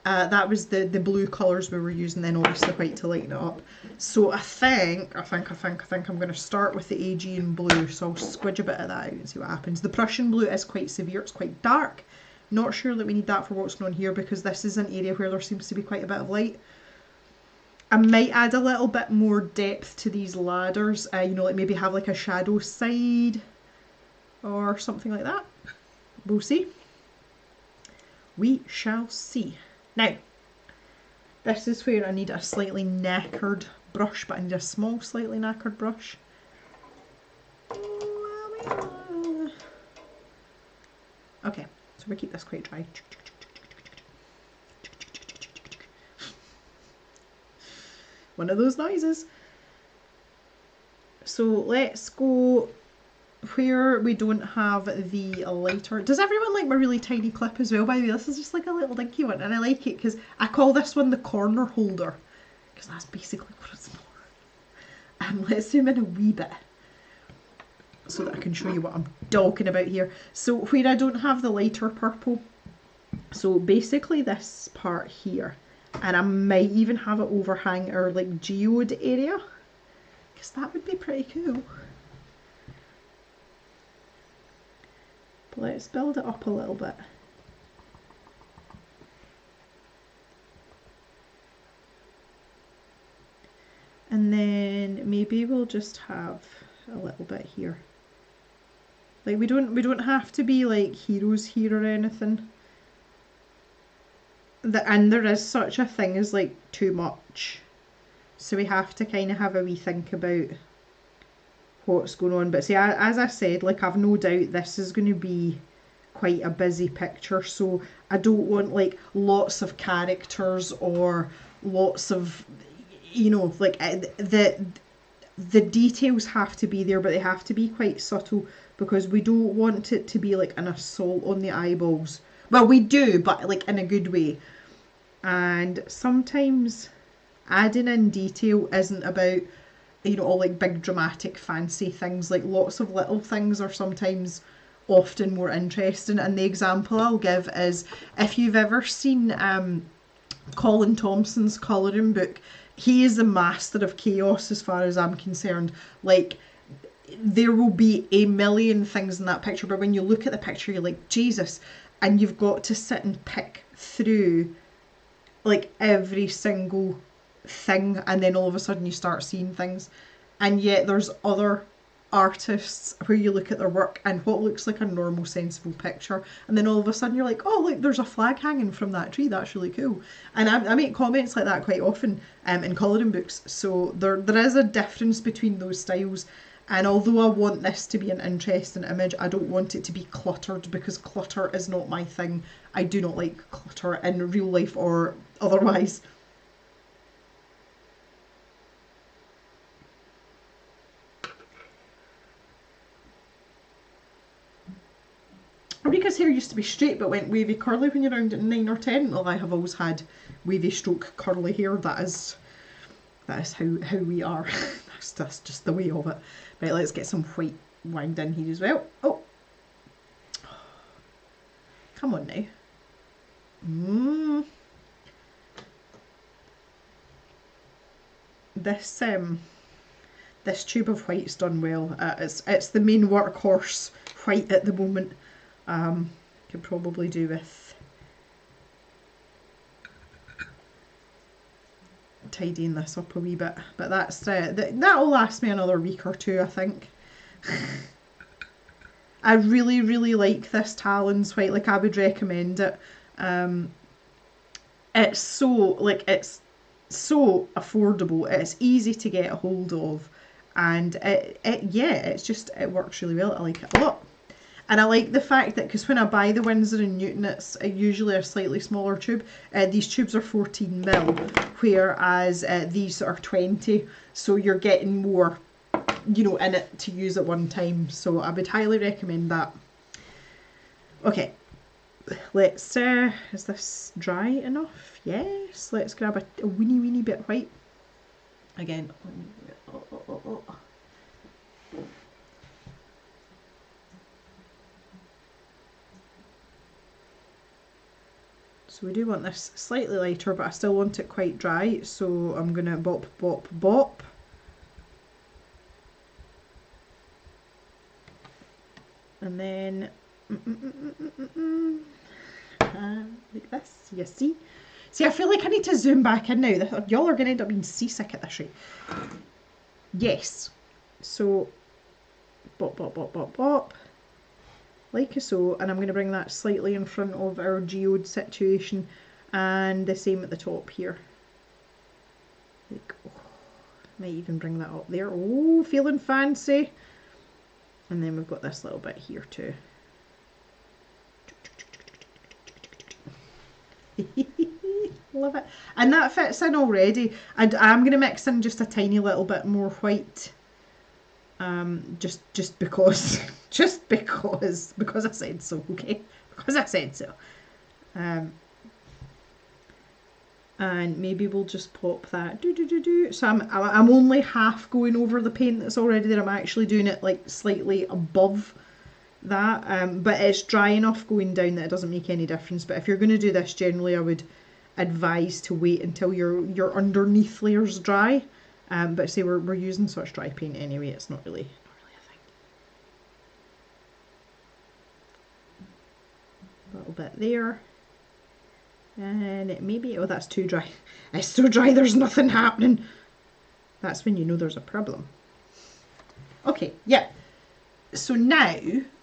That was the blue colours we were using, then obviously white to lighten it up. So I think I'm going to start with the Aegean blue. So I'll squidge a bit of that out and see what happens. The Prussian blue is quite severe, it's quite dark. Not sure that we need that for what's going on here because this is an area where there seems to be quite a bit of light. I might add a little bit more depth to these ladders, you know, like maybe have like a shadow side or something like that. We'll see. We shall see. Now, this is where I need a slightly knackered brush, but I need a small, slightly knackered brush. Okay, so we keep this quite dry. One of those noises. So let's go where we don't have the lighter. Does everyone like my really tiny clip as well, by the way? This is just like a little dinky one and I like it because I call this one the corner holder because that's basically what it's for. And let's zoom in a wee bit so that I can show you what I'm talking about here. So where I don't have the lighter purple, so basically this part here, and I might even have it overhang our like geode area because that would be pretty cool. Let's build it up a little bit. And then maybe we'll just have a little bit here. Like we don't have to be like heroes here or anything. And there is such a thing as like too much. So we have to kind of have a wee think about what's going on. But see, as I said, like I've no doubt this is going to be quite a busy picture, so I don't want like lots of characters or lots of, you know, like the details have to be there, but they have to be quite subtle because we don't want it to be like an assault on the eyeballs. Well, we do, but like in a good way. And sometimes adding in detail isn't about, you know, all like big dramatic fancy things. Like lots of little things are sometimes often more interesting. And the example I'll give is if you've ever seen Colin Thompson's colouring book, he is the master of chaos as far as I'm concerned. Like there will be a million things in that picture, but when you look at the picture you're like, Jesus, and you've got to sit and pick through like every single thing, and then all of a sudden you start seeing things. And yet there's other artists where you look at their work and what looks like a normal sensible picture, and then all of a sudden you're like, oh look, there's a flag hanging from that tree, that's really cool. And I make comments like that quite often in colouring books. So there is a difference between those styles, and although I want this to be an interesting image, I don't want it to be cluttered because clutter is not my thing. I do not like clutter in real life or otherwise. Rika's hair used to be straight but went wavy curly when you're around at 9 or 10. Well, I have always had wavy stroke curly hair. That is how we are. that's just the way of it. Right, let's get some white wanged in here as well. Oh, come on now. this tube of white's done well. It's the main workhorse white at the moment. Could probably do with tidying this up a wee bit, but that'll last me another week or two, I think. I really like this Talons white. Like, I would recommend it. It's so affordable. It's easy to get a hold of, and it works really well. I like it a lot. And I like the fact that, because when I buy the Winsor & Newton, it's usually a slightly smaller tube. These tubes are 14ml, whereas these are 20. So you're getting more, you know, in it to use at one time. So I would highly recommend that. Okay, let's, is this dry enough? Yes, let's grab a weeny bit white. Again, So we do want this slightly lighter, but I still want it quite dry, so I'm going to bop, bop, bop. And then, like this, you see? See, I feel like I need to zoom back in now. Y'all are going to end up being seasick at this rate. Yes. So, bop, bop, bop, bop, bop. Like so, and I'm going to bring that slightly in front of our geode situation, and the same at the top here. Like, oh, might even bring that up there. Oh, feeling fancy. And then we've got this little bit here too. Love it. And that fits in already. And I'm going to mix in just a tiny little bit more white. Just because I said so, okay? Because I said so. And maybe we'll just pop that. So I'm only half going over the paint that's already there. I'm actually doing it like slightly above that. But it's dry enough going down that it doesn't make any difference. But if you're going to do this, generally I would advise to wait until your underneath layer's dry. But say we're using such dry paint anyway, it's not really a thing. A little bit there. And it maybe, oh, that's too dry. It's so dry there's nothing happening. That's when you know there's a problem. Okay, yeah. So now,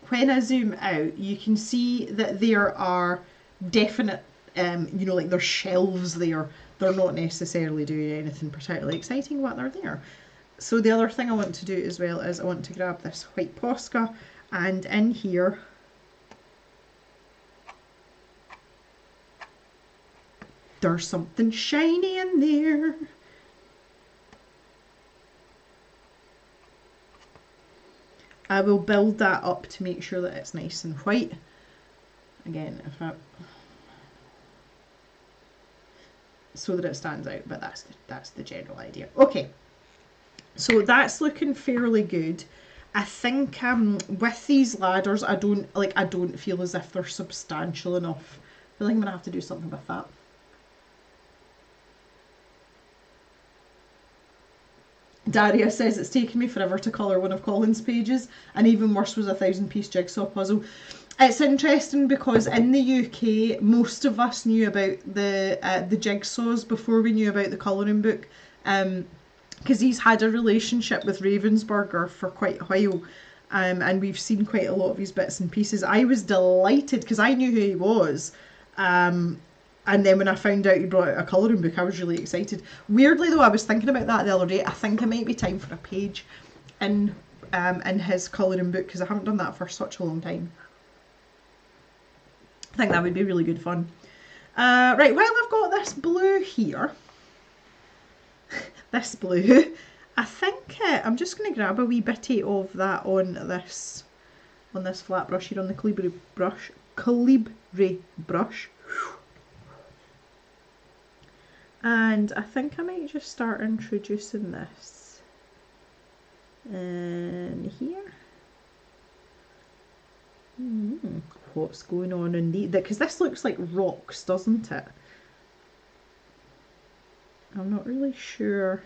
when I zoom out, you can see that there are definite, you know, like there's shelves there. They're not necessarily doing anything particularly exciting, but they're there. So the other thing I want to do as well is I want to grab this white Posca, and in here, there's something shiny in there. I will build that up to make sure that it's nice and white. Again, so that it stands out, but that's the general idea. Okay, so that's looking fairly good. I think with these ladders, I don't feel as if they're substantial enough. I feel like I'm gonna have to do something with that. Daria says it's taken me forever to colour one of Colin's pages, and even worse was a 1000-piece jigsaw puzzle. It's interesting because in the UK, most of us knew about the jigsaws before we knew about the colouring book, because he's had a relationship with Ravensburger for quite a while, and we've seen quite a lot of his bits and pieces. I was delighted because I knew who he was, and then when I found out he brought out a colouring book, I was really excited. Weirdly though, I was thinking about that the other day. I think it might be time for a page in his colouring book, because I haven't done that for such a long time. I think that would be really good fun. Right, while I've got this blue here, this blue, I think I'm just going to grab a wee bitty of that on this flat brush here, on the Calibri brush. And I think I might just start introducing this in here. What's going on in the, because this looks like rocks, doesn't it? I'm not really sure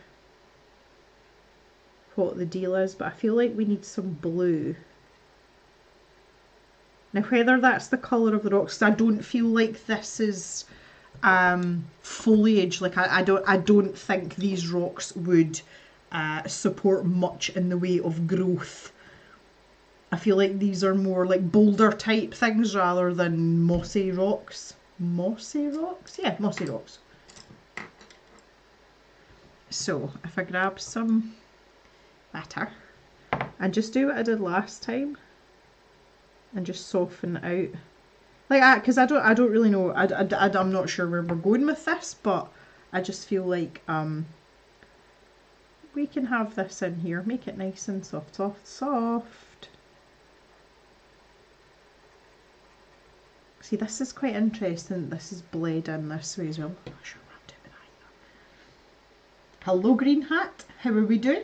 what the deal is, but I feel like we need some blue. Now whether that's the colour of the rocks, 'cause I don't feel like this is foliage. Like I don't think these rocks would support much in the way of growth. I feel like these are more like boulder type things rather than mossy rocks. Mossy rocks? Yeah, mossy rocks. So if I grab some batter and just do what I did last time and just soften it out like that, because I don't really know, I'm not sure where we're going with this, but I just feel like we can have this in here, make it nice and soft, soft, soft. See, this is quite interesting. This is bled in this way as well. I'm not sure what I'm doing with that either. Hello, Green Hat. How are we doing?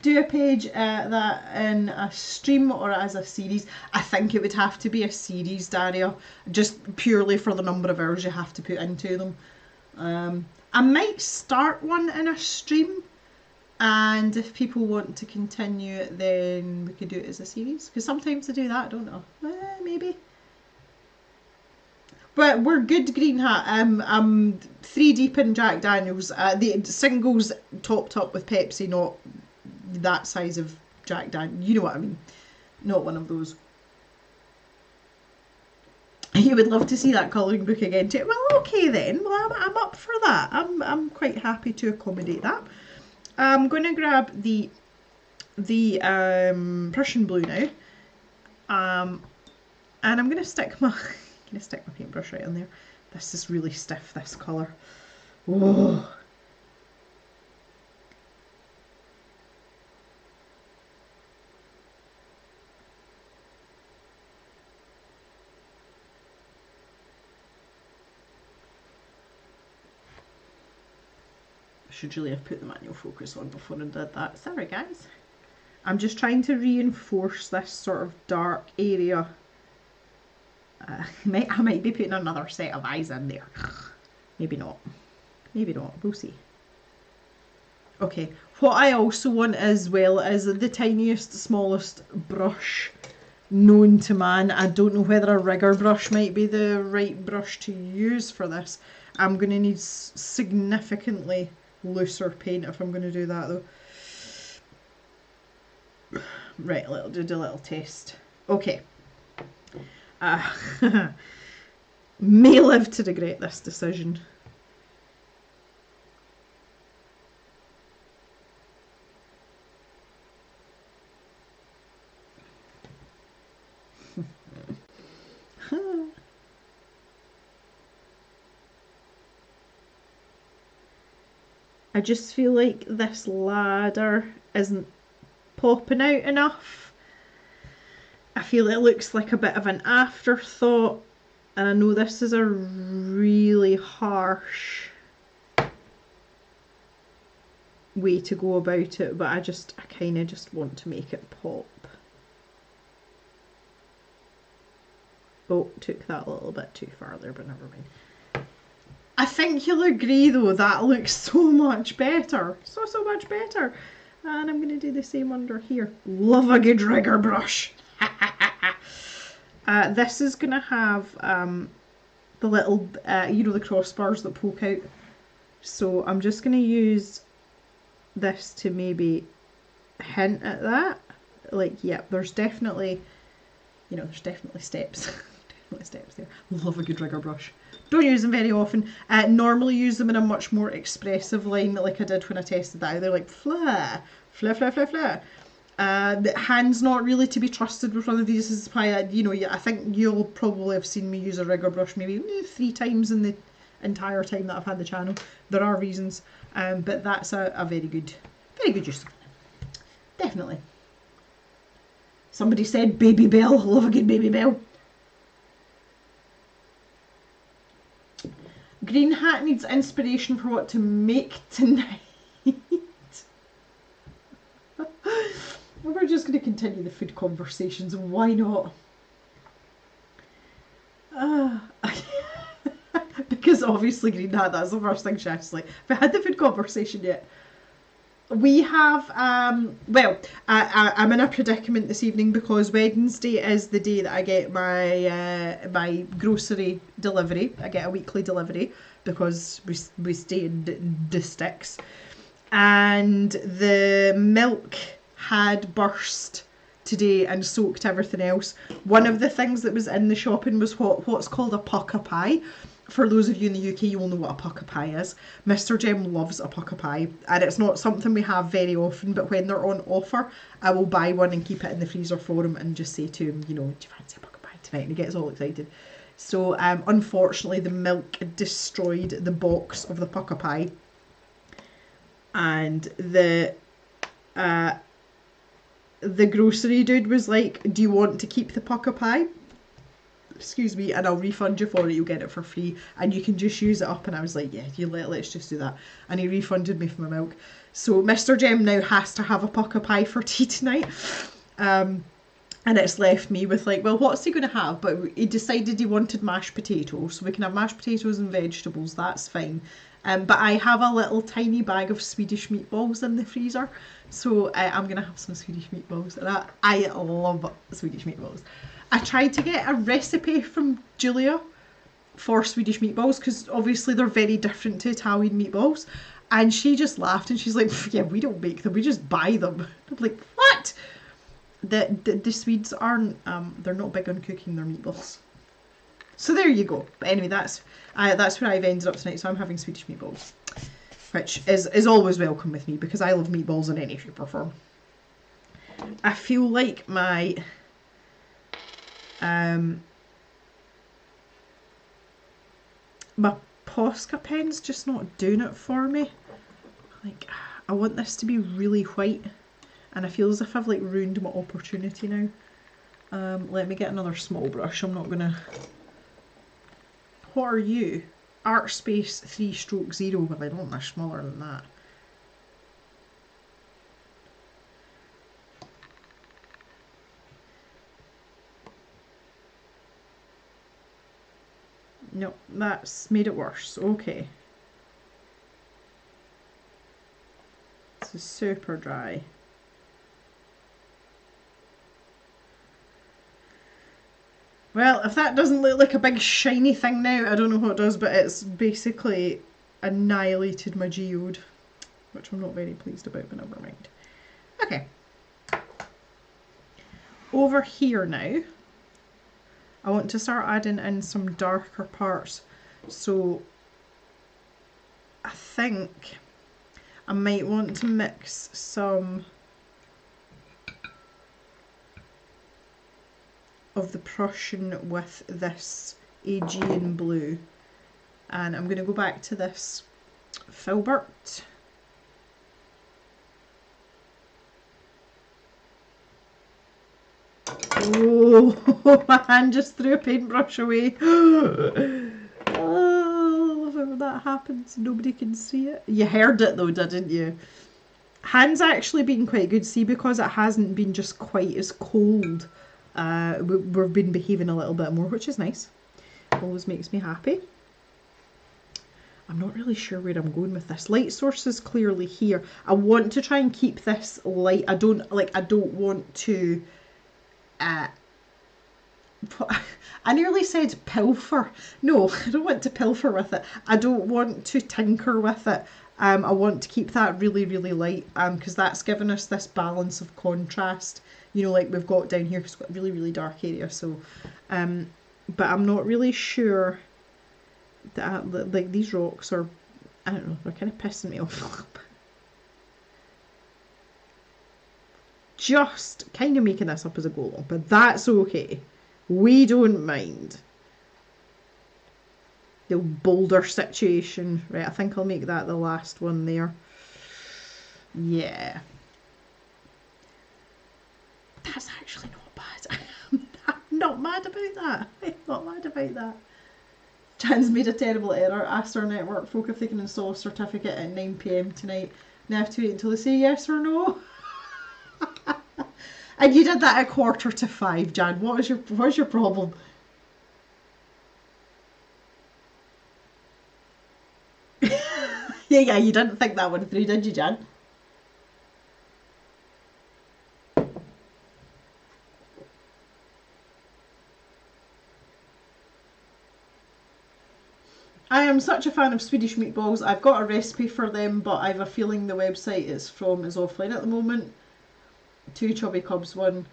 Do a page that in a stream or as a series. I think it would have to be a series, Daria, just purely for the number of hours you have to put into them. I might start one in a stream, and if people want to continue it, then we could do it as a series, because sometimes I do that, don't I? Maybe. But we're good, Green Hat. I'm 3 deep in Jack Daniels. The singles topped up with Pepsi, not that size of Jack Daniels. You know what I mean. Not one of those. You would love to see that colouring book again too. Well, okay then. Well, I'm up for that. I'm quite happy to accommodate that. I'm going to grab the Prussian blue now, and I'm going to stick my paintbrush right in there. This is really stiff, this colour. Whoa. Should really have put the manual focus on before I did that. Sorry guys. I'm just trying to reinforce this sort of dark area. I might be putting another set of eyes in there. Maybe not. Maybe not. We'll see. Okay. What I also want as well is the tiniest, smallest brush known to man. I don't know whether a rigger brush might be the right brush to use for this. I'm going to need significantly looser paint if I'm going to do that though. Right, do a little test. Okay. May live to regret this decision. I just feel like this ladder isn't popping out enough. I feel it looks like a bit of an afterthought, and I know this is a really harsh way to go about it, but I kind of just want to make it pop. Oh, took that a little bit too far there, but never mind. I think you'll agree though, that looks so much better. So much better. And I'm going to do the same under here. Love a good rigger brush. This is going to have the little, you know, the crossbars that poke out. So I'm just going to use this to maybe hint at that. Like, yeah, there's definitely, you know, there's definitely steps. Definitely steps there. Love a good rigger brush. Don't use them very often. Normally use them in a much more expressive line like I did when I tested that. They're like flair, flair, flair, flair, flair. The hand's not really to be trusted with one of these. This is why I think you'll probably have seen me use a rigger brush maybe 3 times in the entire time that I've had the channel. There are reasons, but that's a very good use. Definitely. Somebody said Baby Bell. Love a good Baby Bell. Green Hat needs inspiration for what to make tonight. We're just going to continue the food conversations. Why not? is obviously green. That's the first thing she asks. Like, have we had the food conversation yet? We have, well, I'm in a predicament this evening because Wednesday is the day that I get my grocery delivery. I get a weekly delivery because we stay in the sticks. And the milk had burst today and soaked everything else. One of the things that was in the shopping was what's called a pucka pie. For those of you in the UK, you'll know what a pucka pie is. Mr. Jem loves a pucka pie, and it's not something we have very often, but when they're on offer, I will buy one and keep it in the freezer for him and just say to him, you know, do you fancy a pucka pie tonight? And he gets all excited. So unfortunately, the milk destroyed the box of the pucka pie, and the grocery dude was like, do you want to keep the pucka pie? Excuse me, and I'll refund you for it, you'll get it for free and you can just use it up. And I was like, yeah, let's just do that. And he refunded me for my milk. So Mr. Jem now has to have a pucka pie for tea tonight. And it's left me with like, well, what's he going to have? But he decided he wanted mashed potatoes, so we can have mashed potatoes and vegetables, that's fine. But I have a little tiny bag of Swedish meatballs in the freezer, so I'm going to have some Swedish meatballs. And I love Swedish meatballs. I tried to get a recipe from Julia for Swedish meatballs because obviously they're very different to Italian meatballs. And she just laughed and she's like, yeah, we don't make them, we just buy them. I'm like, what? The Swedes aren't, they're not big on cooking their meatballs. So there you go. But anyway, that's where I've ended up tonight. So I'm having Swedish meatballs, which is always welcome with me because I love meatballs in any shape or form. I feel like my Posca pen's just not doing it for me. Like, I want this to be really white and I feel as if I've like ruined my opportunity now. Let me get another small brush. I'm not gonna... What are you? Art Space 3/0. Well, I don't want much smaller than that. No, that's made it worse. Okay. This is super dry. Well, if that doesn't look like a big shiny thing now, I don't know what does, but it's basically annihilated my geode, which I'm not very pleased about, but never mind. Okay. Over here now, I want to start adding in some darker parts. So I think I might want to mix some of the Prussian with this Aegean blue, and I'm going to go back to this Filbert. Oh, my hand just threw a paintbrush away. Oh, I love it when that happens. Nobody can see it. You heard it though, didn't you? Hand's actually been quite good. See, because it hasn't been just quite as cold, we've been behaving a little bit more, which is nice. Always makes me happy. I'm not really sure where I'm going with this. Light source is clearly here. I want to try and keep this light. I don't want to I nearly said pilfer. No, I don't want to pilfer with it. I don't want to tinker with it. I want to keep that really, really light because that's given us this balance of contrast. You know, like we've got down here, because we've got a really, really dark area. So, but I'm not really sure that like these rocks are, I don't know, they're kind of pissing me off a little bit. Just kind of making this up as I go along, but that's okay. We don't mind. The boulder situation. Right, I think I'll make that the last one there. Yeah. That's actually not bad. I'm not mad about that. I'm not mad about that. Jan's made a terrible error. Asked our network folk if they can install a certificate at 9 PM tonight. Now I have to wait until they say yes or no. And you did that at 4:45, Jan. What is your problem? Yeah, you didn't think that one through, did you, Jan? I am such a fan of Swedish meatballs. I've got a recipe for them, but I have a feeling the website it's from is offline at the moment. Two chubby cubs, one.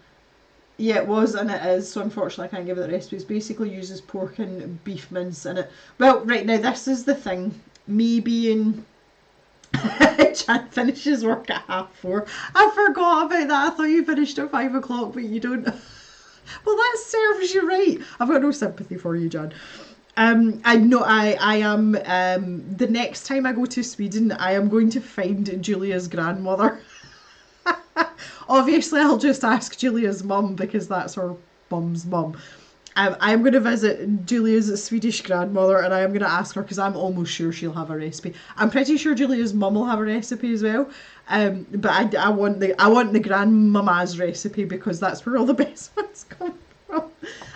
Yeah, it was and it is, so unfortunately I can't give it the recipe. It basically uses pork and beef mince in it. Well, right now, this is the thing. Me being... Jan finishes work at 4:30. I forgot about that. I thought you finished at 5 o'clock, but you don't. Well, that serves you right. I've got no sympathy for you, Jan. I know I am. The next time I go to Sweden, I am going to find Julia's grandmother. Obviously, I'll just ask Julia's mum because that's her mum's mum. I'm going to visit Julia's Swedish grandmother and I am going to ask her because I'm almost sure she'll have a recipe. I'm pretty sure Julia's mum will have a recipe as well. But I want the grandmama's recipe because that's where all the best ones come from.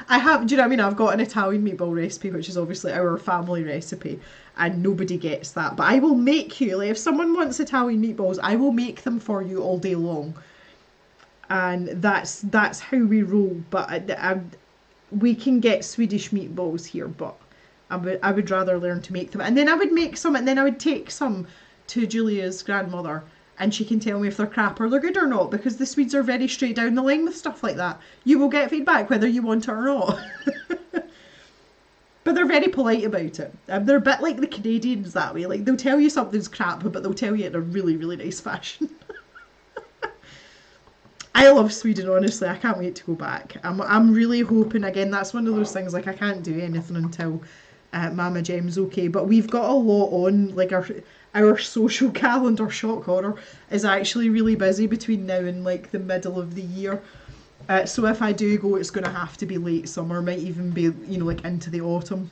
Do you know what I mean? I've got an Italian meatball recipe, which is obviously our family recipe, and nobody gets that. But I will make you, like, if someone wants Italian meatballs, I will make them for you all day long. And that's how we roll. But we can get Swedish meatballs here, but I would rather learn to make them. And then I would make some, and then I would take some to Julia's grandmother, and she can tell me if they're crap or they're good or not, because the Swedes are very straight down the line with stuff like that. You will get feedback whether you want it or not. But they're very polite about it. They're a bit like the Canadians that way. Like, they'll tell you something's crap, but they'll tell you it in a really, really nice fashion. I love Sweden, honestly. I can't wait to go back. I'm really hoping, again, that's one of those things, like, I can't do anything until Mama Gem's okay. But we've got a lot on, like, our social calendar, shock horror, is actually really busy between now and, like, the middle of the year. So if I do go, it's going to have to be late summer, might even be, you know, like, into the autumn.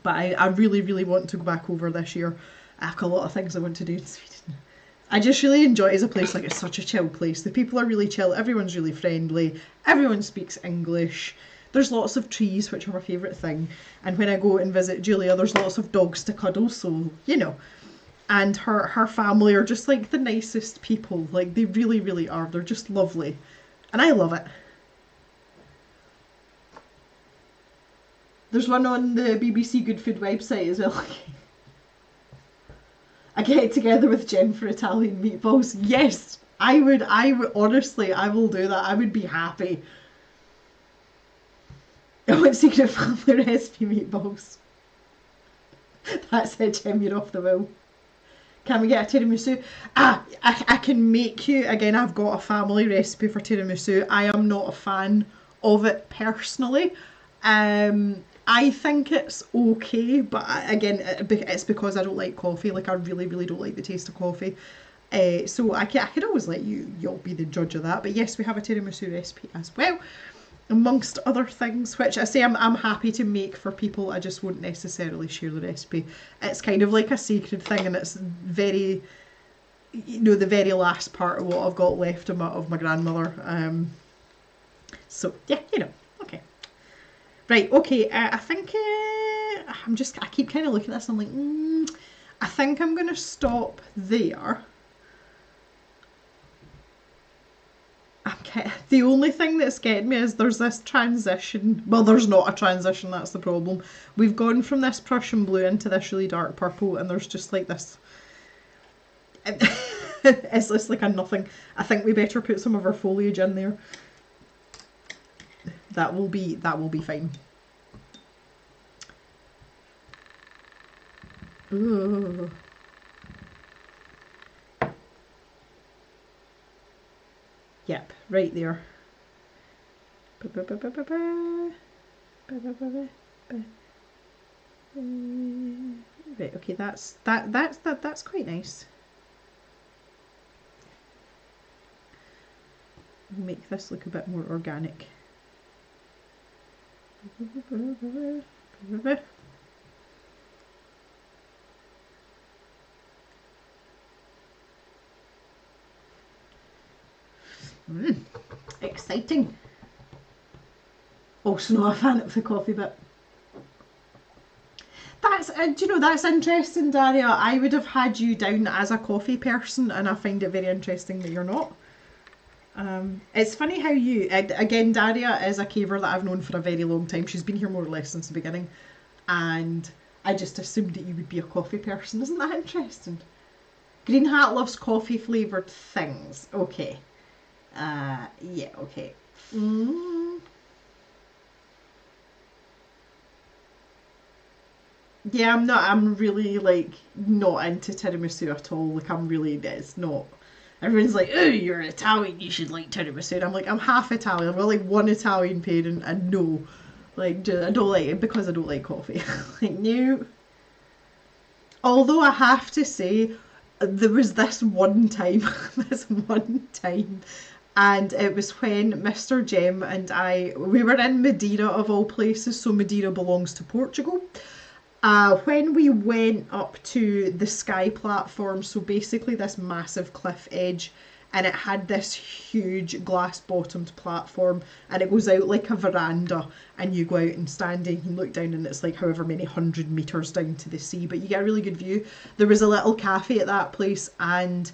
But I really, really want to go back over this year. I've got a lot of things I want to do in Sweden. I just really enjoy it as a place. Like, it's such a chill place. The people are really chill. Everyone's really friendly. Everyone speaks English. There's lots of trees, which are my favourite thing. And when I go and visit Julia, there's lots of dogs to cuddle, so, you know. And her family are just, like, the nicest people. Like, they really, really are. They're just lovely. And I love it. There's one on the BBC Good Food website as well. I get together with Jen for Italian meatballs. Yes, I would, honestly, I will do that. I would be happy. I want secret family recipe meatballs. That's it, Jen, you're off the wheel. Can we get a tiramisu? I can make you, again, I've got a family recipe for tiramisu. I am not a fan of it personally. I think it's okay, but again, it's because I don't like coffee. Like, I really, really don't like the taste of coffee. So I could always let y'all be the judge of that. But yes, we have a tiramisu recipe as well, amongst other things, which I say I'm happy to make for people. I just won't necessarily share the recipe. It's kind of like a sacred thing, and it's very, you know, the very last part of what I've got left of my grandmother. So yeah, you know. Okay. Right, okay, I think, I keep kind of looking at this and I'm like, I think I'm going to stop there. The only thing that's getting me is there's this transition. Well, there's not a transition, that's the problem. We've gone from this Prussian blue into this really dark purple, and there's just like this... It's just like a nothing. I think we better put some of our foliage in there. That will be fine. Ooh. Yep, right there. Right, okay, that's quite nice. Make this look a bit more organic. Exciting. Also not a fan of the coffee bit. That's, do you know, that's interesting, Daria. I would have had you down as a coffee person, and I find it very interesting that you're not. It's funny how you, again, Daria is a caver that I've known for a very long time. She's been here more or less since the beginning, and I just assumed that you would be a coffee person. Isn't that interesting? Green Hat loves coffee flavoured things. Okay. Yeah, okay. Mm. Yeah, I'm really, like, not into tiramisu at all. Like, I'm really, it's not. Everyone's like, oh, you're Italian, you should like tiramisu. And I'm like, I'm half Italian. I've got like one Italian parent, and no. Like, I don't like it because I don't like coffee. Like, no. Although I have to say, there was this one time, this one time, and it was when Mr. Jem and I, we were in Madeira of all places, so Madeira belongs to Portugal. When we went up to the sky platform, so basically this massive cliff edge, and it had this huge glass bottomed platform, and it goes out like a veranda, and you go out and stand and you can look down, and it's like however many 100 meters down to the sea, but you get a really good view. There was a little cafe at that place, and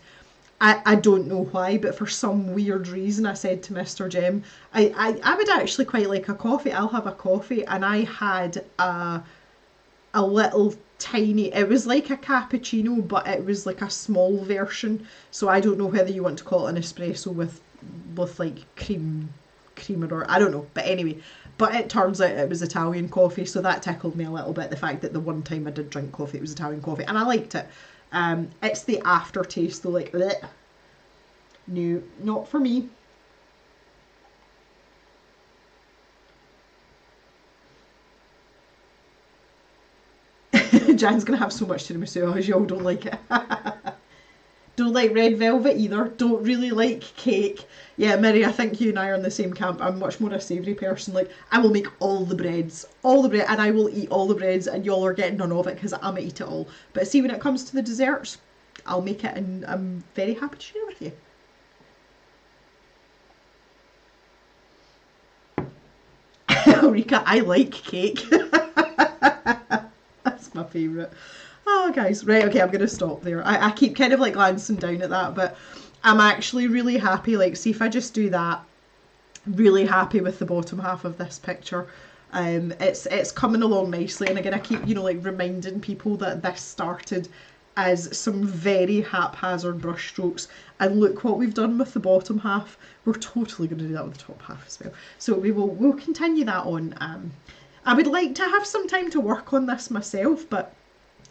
I don't know why, but for some weird reason I said to Mr. Jem, I would actually quite like a coffee, I'll have a coffee, and I had a little tiny, it was like a cappuccino, but it was like a small version, so I don't know whether you want to call it an espresso with like creamer, or I don't know, but anyway, but it turns out it was Italian coffee, so that tickled me a little bit, the fact that the one time I did drink coffee it was Italian coffee, and I liked it. It's the aftertaste though, like, bleh. No, not for me. Jan's gonna have so much tiramisu because y'all don't like it. Don't like red velvet either. Don't really like cake. Yeah, Miri, I think you and I are in the same camp. I'm much more a savoury person. Like, I will make all the breads, and I will eat all the breads, and y'all are getting none of it because I'm gonna eat it all. But see, when it comes to the desserts, I'll make it, and I'm very happy to share with you. Rika, I like cake. That's my favourite. Oh, guys, right, okay, I'm going to stop there. I keep kind of like glancing down at that, but I'm actually really happy. Like, see if I just do that, really happy with the bottom half of this picture. It's coming along nicely, and again, I keep, you know, like reminding people that this started as some very haphazard brush strokes, and look what we've done with the bottom half. We're totally going to do that with the top half as well. So we'll continue that on. I would like to have some time to work on this myself, but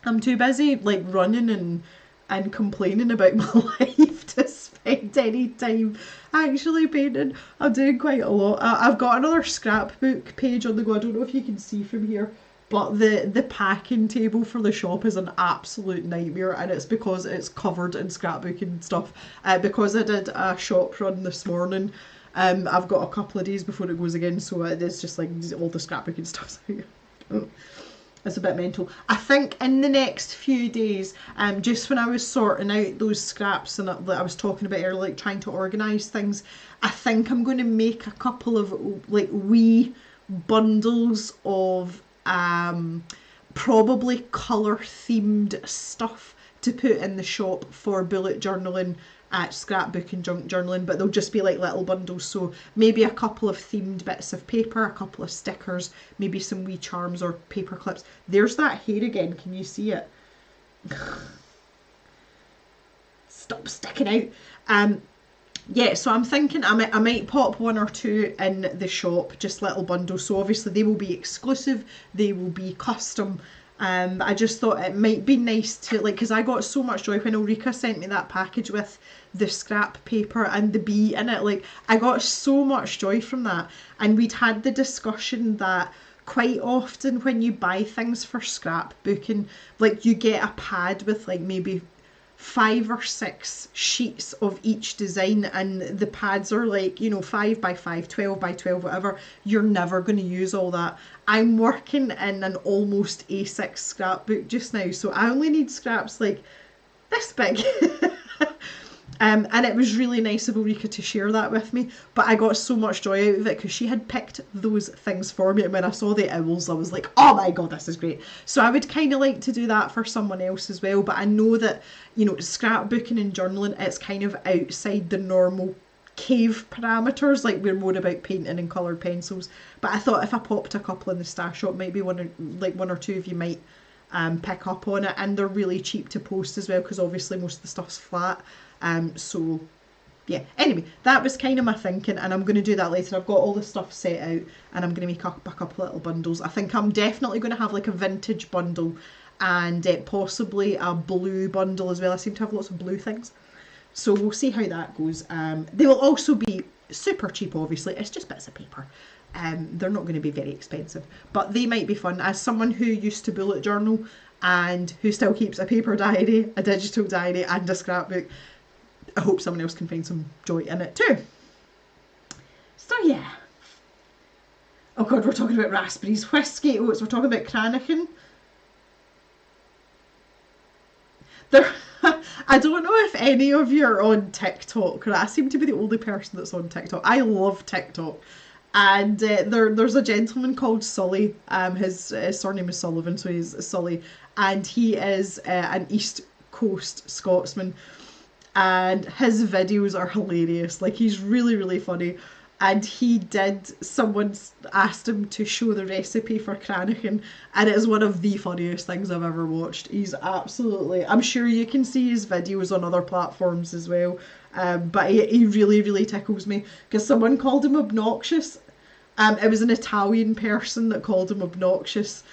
I'm too busy like running and complaining about my life to spend any time actually painting. I'm doing quite a lot. I've got another scrapbook page on the go. I don't know if you can see from here, but the packing table for the shop is an absolute nightmare, and it's because it's covered in scrapbooking stuff. Because I did a shop run this morning, I've got a couple of days before it goes again, so it's just like all the scrapbooking stuff's out. It's a bit mental. I think in the next few days, just when I was sorting out those scraps and that I was talking about earlier, like trying to organise things, I think I'm going to make a couple of like wee bundles of probably colour themed stuff to put in the shop for bullet journaling, scrapbook and junk journaling, but they'll just be like little bundles, so maybe a couple of themed bits of paper, a couple of stickers, maybe some wee charms or paper clips. There's that hair again, can you see it? Stop sticking out. Yeah, so I'm thinking I might pop one or two in the shop, just little bundles, so obviously they will be exclusive, they will be custom. I just thought it might be nice to, like, because I got so much joy when Ulrika sent me that package with the scrap paper and the bee in it. Like, I got so much joy from that, and we'd had the discussion that quite often when you buy things for scrapbooking, like, you get a pad with like maybe 5 or 6 sheets of each design, and the pads are like, you know, 5 by 5, 12 by 12, whatever. You're never going to use all that. I'm working in an almost A6 scrapbook just now, so I only need scraps like this big. And it was really nice of Ulrika to share that with me, but I got so much joy out of it because she had picked those things for me, and when I saw the owls I was like, oh my god, this is great. So I would kind of like to do that for someone else as well, but I know that, you know, scrapbooking and journaling, it's kind of outside the normal cave parameters, like we're more about painting and coloured pencils. But I thought if I popped a couple in the stash shop, maybe one or two of you might pick up on it, and they're really cheap to post as well because obviously most of the stuff's flat. So yeah, anyway, that was kind of my thinking, and I'm going to do that later. I've got all the stuff set out and I'm going to make up a couple little bundles. I think I'm definitely going to have like a vintage bundle and possibly a blue bundle as well. I seem to have lots of blue things, so we'll see how that goes. They will also be super cheap, obviously, it's just bits of paper. They're not going to be very expensive, but they might be fun. As someone who used to bullet journal and who still keeps a paper diary, a digital diary and a scrapbook, I hope someone else can find some joy in it too. So yeah. Oh god, we're talking about raspberries, whiskey oats, we're talking about Cranachan. I don't know if any of you are on TikTok. I seem to be the only person that's on TikTok. I love TikTok. And there's a gentleman called Sully. His surname is Sullivan, so he's Sully. And he is an East Coast Scotsman. And his videos are hilarious. Like, he's really, really funny. And someone asked him to show the recipe for Cranachan, and it is one of the funniest things I've ever watched. He's absolutely, I'm sure you can see his videos on other platforms as well, but he really, really tickles me, because someone called him obnoxious. It was an Italian person that called him obnoxious,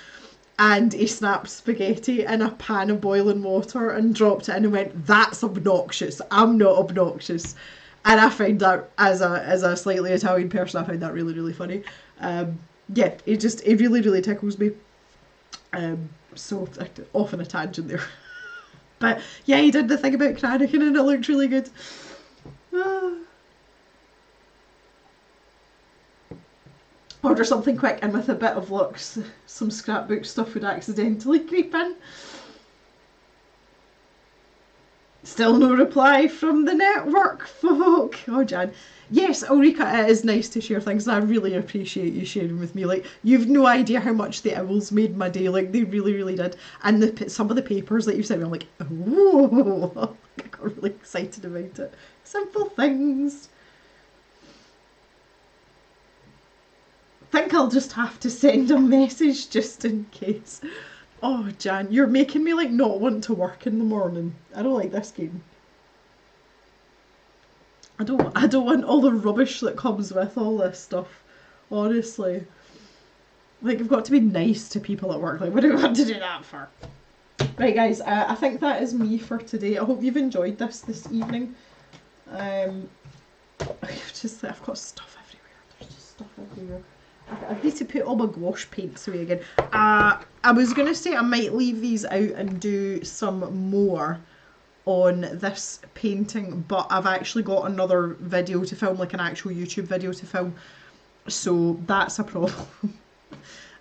and he snapped spaghetti in a pan of boiling water and dropped it in and went, "That's obnoxious, I'm not obnoxious." And I find that, as a slightly Italian person, I find that really, really funny. Yeah, it really, really tickles me. So, off on a tangent there. But yeah, he did the thing about Cranachan and it looked really good. Order something quick, and with a bit of luck, some scrapbook stuff would accidentally creep in. Still no reply from the network folk. Oh, Jan. Yes, Ulrika, it is nice to share things, and I really appreciate you sharing with me. Like, you've no idea how much the owls made my day. Like, they really, really did. And some of the papers that you sent me, I'm like, oh, I got really excited about it. Simple things. I think I'll just have to send a message just in case. Oh, Jan, you're making me like not want to work in the morning. I don't like this game. I don't want all the rubbish that comes with all this stuff. Honestly. Like, you've got to be nice to people at work. Like, what do we want to do that for? Right, guys, I think that is me for today. I hope you've enjoyed this evening. I've got stuff everywhere. There's just stuff everywhere. I need to put all my gouache paints away again. I was going to say I might leave these out and do some more on this painting, but I've actually got another video to film, like an actual YouTube video to film, so that's a problem.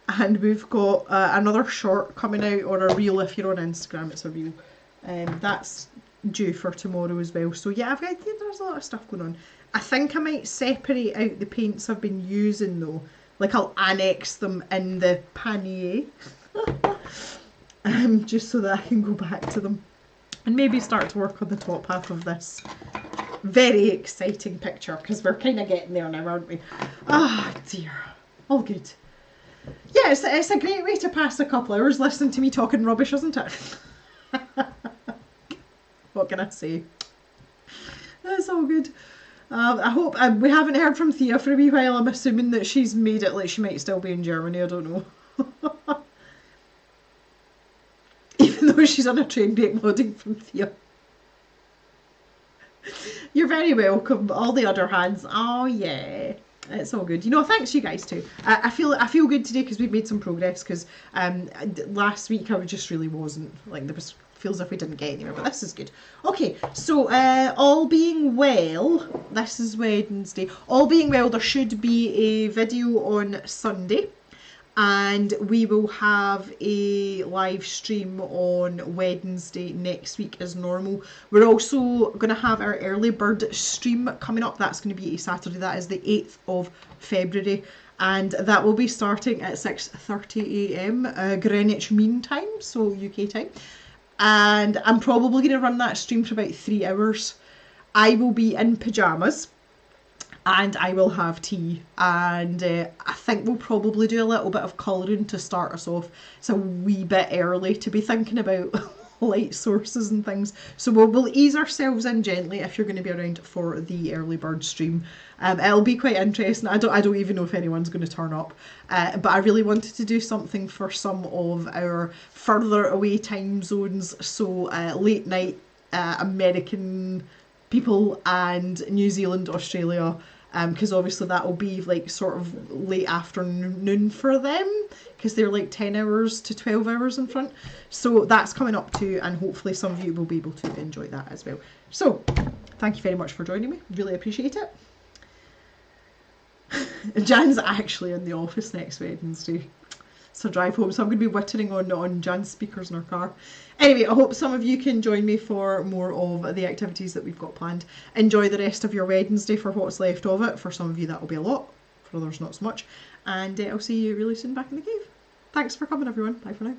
And we've got another short coming out, or a reel if you're on Instagram, it's a reel. That's due for tomorrow as well. So yeah, there's a lot of stuff going on. I think I might separate out the paints I've been using though. Like, I'll annex them in the panier, just so that I can go back to them. And maybe start to work on the top half of this very exciting picture, because we're kind of getting there now, aren't we? Ah, dear. All good. Yeah, it's a great way to pass a couple hours listening to me talking rubbish, isn't it? What can I say? It's all good. I hope we haven't heard from Thea for a wee while. I'm assuming that she's made it. Like, she might still be in Germany. I don't know. Even though she's on a train break modding from Thea. You're very welcome. All the other hands. Oh yeah, it's all good. You know, thanks you guys too. I feel good today because we've made some progress. Because last week I just really wasn't, like, feels as if we didn't get anywhere, but this is good. Okay, so all being well, this is Wednesday. All being well, there should be a video on Sunday, and we will have a live stream on Wednesday next week as normal. We're also going to have our early bird stream coming up. That's going to be a Saturday. That is the 8th of February, and that will be starting at 6:30 a.m. Greenwich Mean Time, so UK time. And I'm probably going to run that stream for about 3 hours. I will be in pyjamas, and I will have tea, and I think we'll probably do a little bit of colouring to start us off. It's a wee bit early to be thinking about light sources and things, so we'll ease ourselves in gently if you're going to be around for the early bird stream. It'll be quite interesting. I don't even know if anyone's going to turn up, but I really wanted to do something for some of our further away time zones, so late night American people and New Zealand, Australia, because obviously that will be like sort of late afternoon for them, because they're like 10 hours to 12 hours in front. So that's coming up too, and hopefully some of you will be able to enjoy that as well. So thank you very much for joining me, really appreciate it. Jan's actually in the office next Wednesday. It's a drive home, so I'm going to be whittering on Jan's speakers in her car. Anyway, I hope some of you can join me for more of the activities that we've got planned. Enjoy the rest of your Wednesday for what's left of it. For some of you that will be a lot, for others not so much. And I'll see you really soon back in the cave. Thanks for coming, everyone. Bye for now.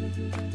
Thank you.